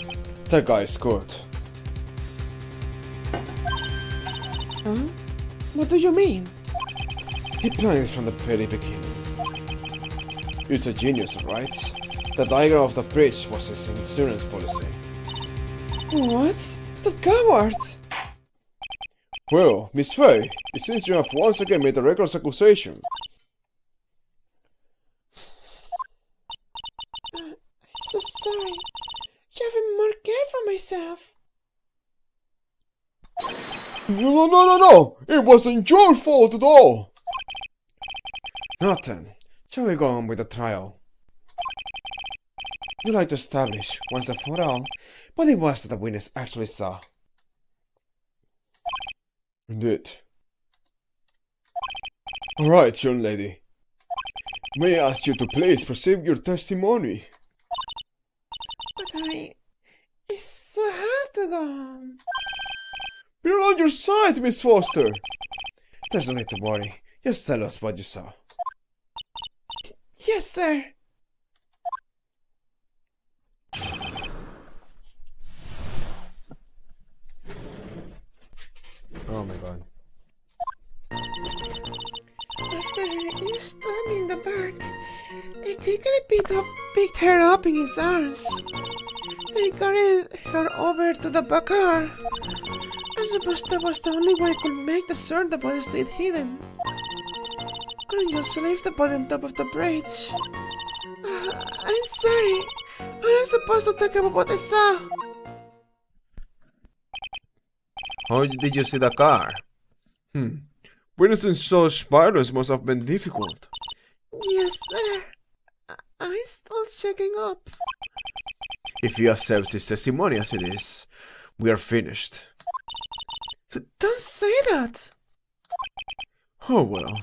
That guy is good. Huh? What do you mean? He planned it from the very beginning. He's a genius, right? The diagram of the bridge was his insurance policy. What? That coward! Well, Miss Faye, it seems you have once again made a reckless accusation. I'm so sorry. You have more care for myself. No! It wasn't your fault at all! Nothing. Shall we go on with the trial? You like to establish, once and for all, what it was that the witness actually saw. Indeed. Alright, young lady. May I ask you to please proceed your testimony? But it's so hard to go on. We're on your side, Miss Foster. There's no need to worry. Just tell us what you saw. Yes, sir. Oh my god. After you stabbed me in the back, he quickly picked her up in his arms. They carried her over to the back car. I suppose that was the only way I could make sure the body stayed hidden. Couldn't just leave the body on top of the bridge. I'm sorry. I'm not supposed to talk about what I saw. How did you see the car? Witnessing such violence must have been difficult. Yes, sir. I'm still checking up. If he accepts his testimony as it is, we are finished. Don't say that. Oh well.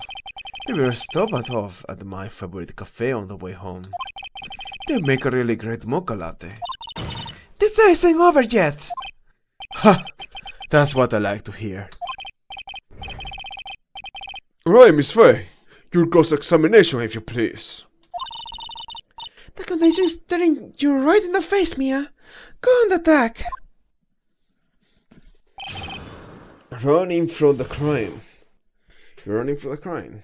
We will stop off at my favorite cafe on the way home. They make a really great mocha latte. This isn't over yet. Ha! That's what I like to hear. Alright, Miss Faye. Your cross-examination, if you please. The condition is staring you right in the face, Mia. Go on the attack. Running from the crime. You're running from the crime.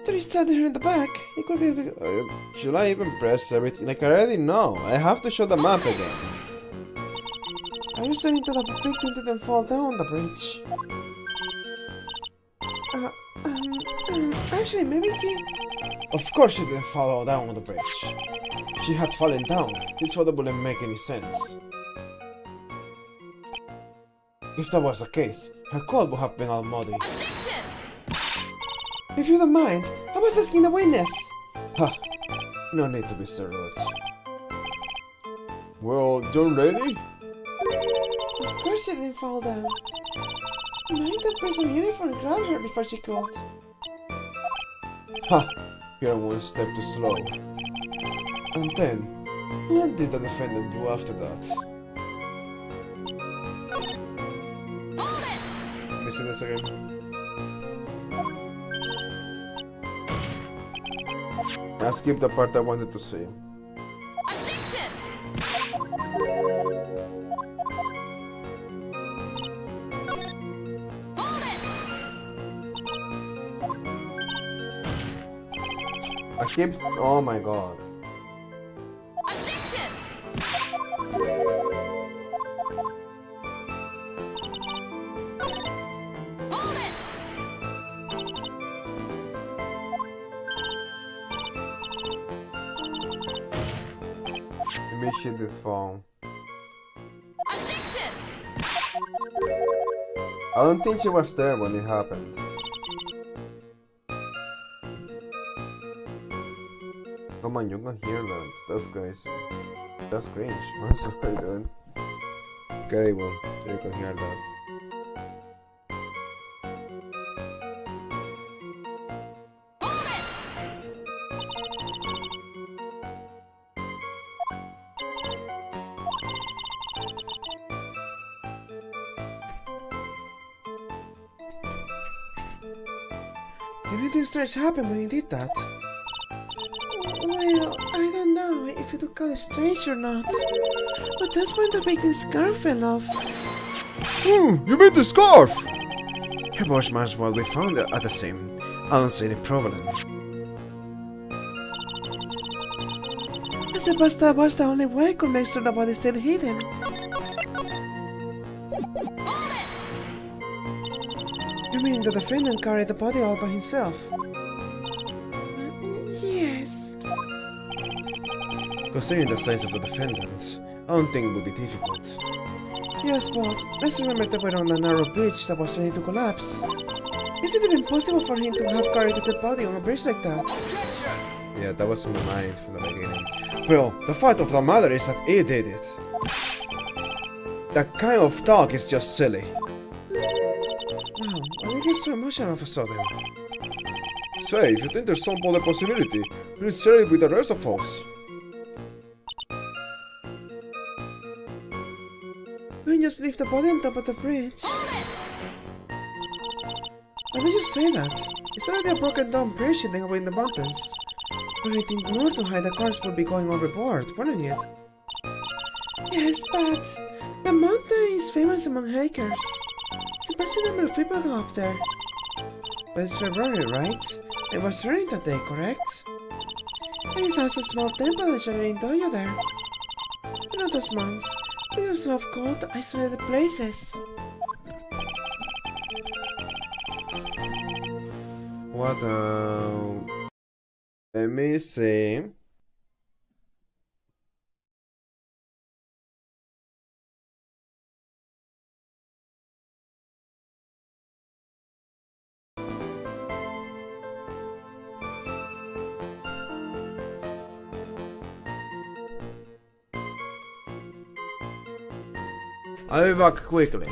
There he's standing here in the back. It could be. Should I even press everything? Like, I already know. I have to show the map again. Are you saying that the big thing didn't fall down the bridge? Actually, maybe she... Of course she didn't fall down on the bridge. If she had fallen down, this photo wouldn't make any sense. If that was the case, her code would have been all muddy. If you don't mind, I was asking the witness. Ha! No need to be so rude. Well, John ready? Of course she didn't fall down. Might that person in uniform grabbed her before she could. Ha! You're one step too slow. And then, what did the defendant do after that? Let me see this again. I skipped the part I wanted to see. I keep. Oh my god. Maybe she did fall. I don't think she was there when it happened. Come on, you can hear that. That's crazy. That's cringe. I'm sorry, dude. Okay, well, you can hear that. Anything strange happened when you did that? Well, I don't know if you would call it strange or not. But that's when the big scarf fell off. You mean the scarf? Her wash might as well be found at the same. I don't see any problem. I suppose that was the only way I could make sure the body stayed hidden. You mean the defendant carried the body all by himself? Yes. Considering the size of the defendant, I don't think it would be difficult. Yes, but let's remember that we're on a narrow bridge that was ready to collapse. Is it even possible for him to have carried the body on a bridge like that? Yeah, that was in my mind from the beginning. Well, the fact of the matter is that he did it. That kind of talk is just silly. Wow, why did you get so emotional all of a sudden? Say, if you think there's some other possibility, please share it with the rest of us. We can just leave the body on top of the bridge. Why did you say that? It's already a broken down bridge sitting away in the mountains. But I think more to hide the cars would be going overboard, wouldn't it? Yes, but the mountain is famous among hikers. Surprising number of people go up there. But it's February, right? It was raining that day, correct? There is also a small temple and Shaolin dojo there. In all those months, we just love cold, isolated places. What let me see. I'll be back quickly.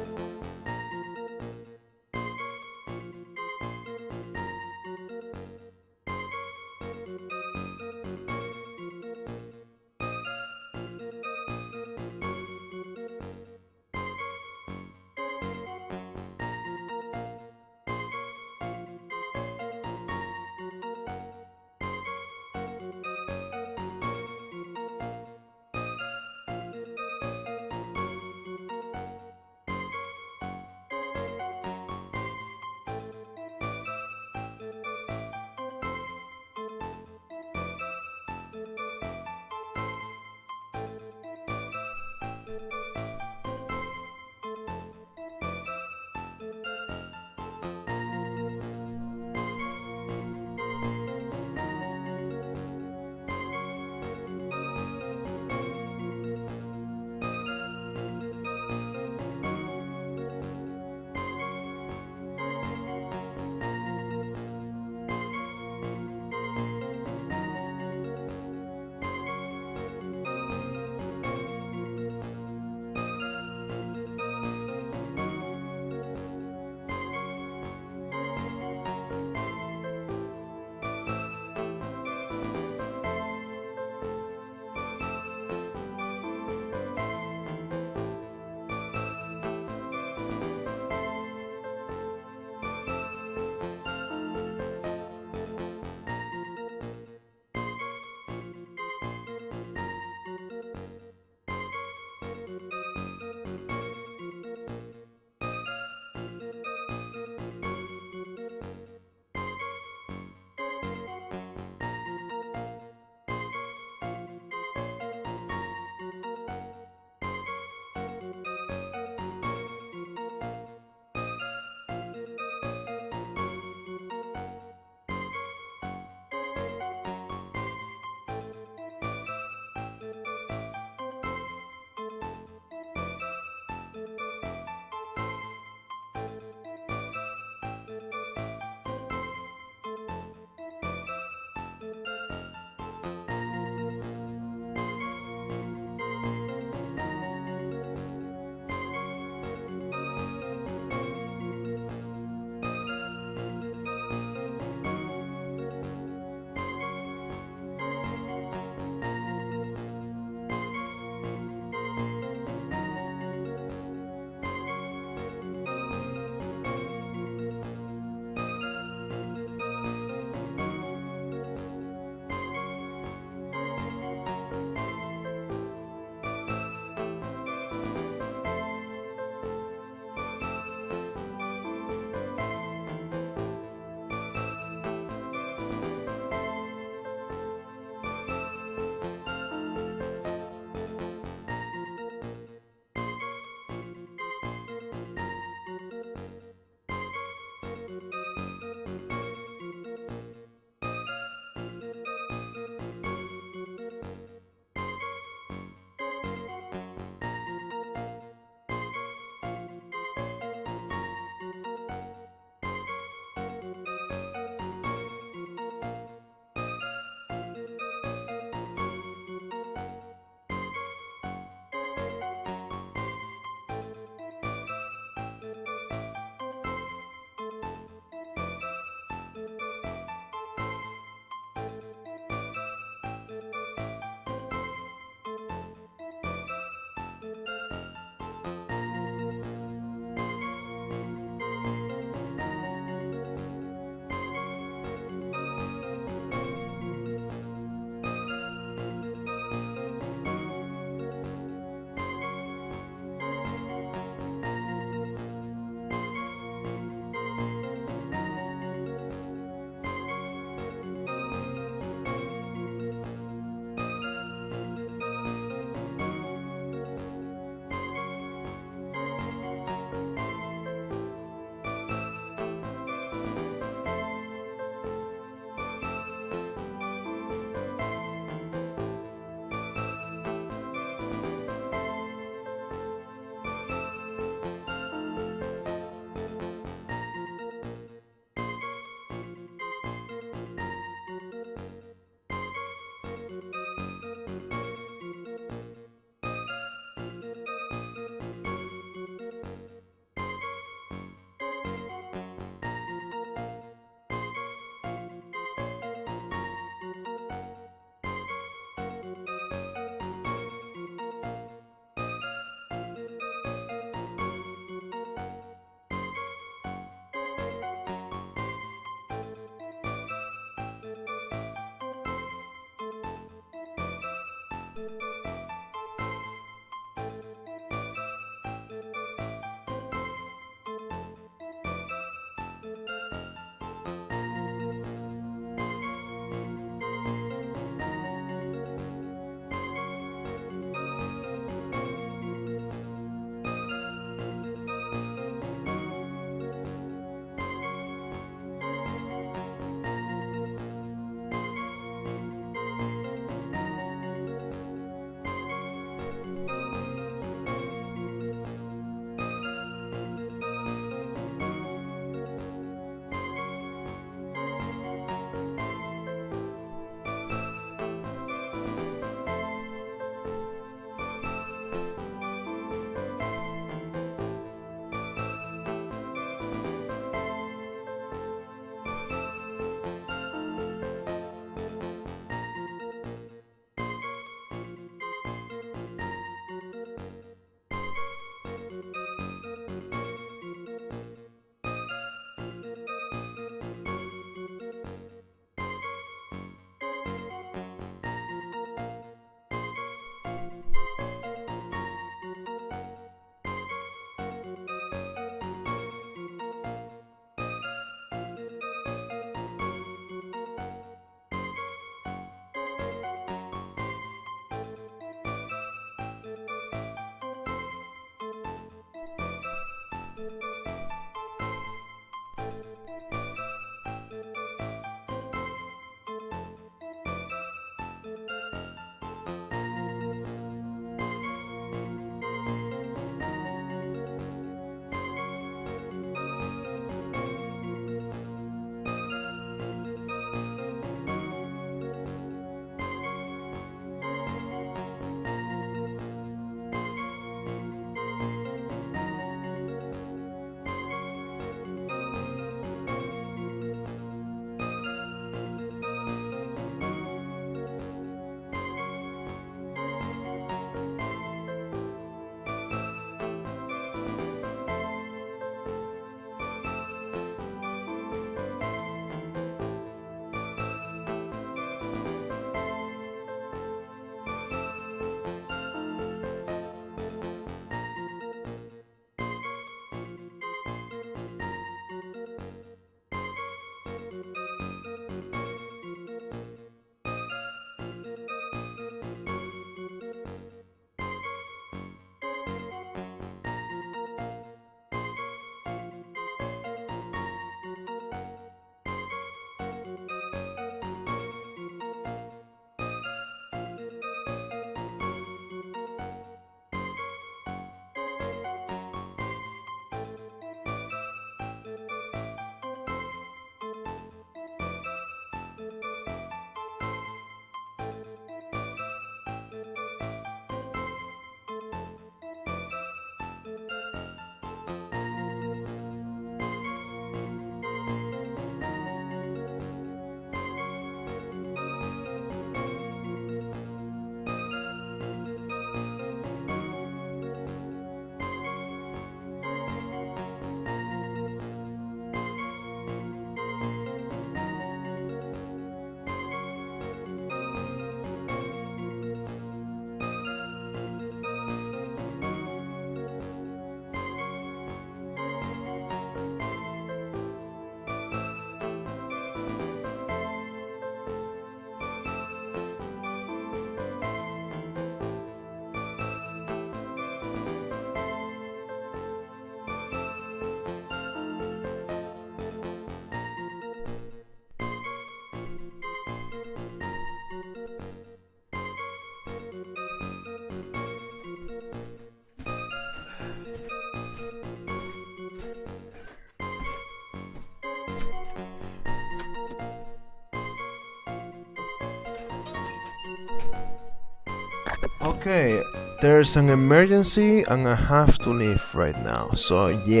Okay, there's an emergency and I have to leave right now. So yeah,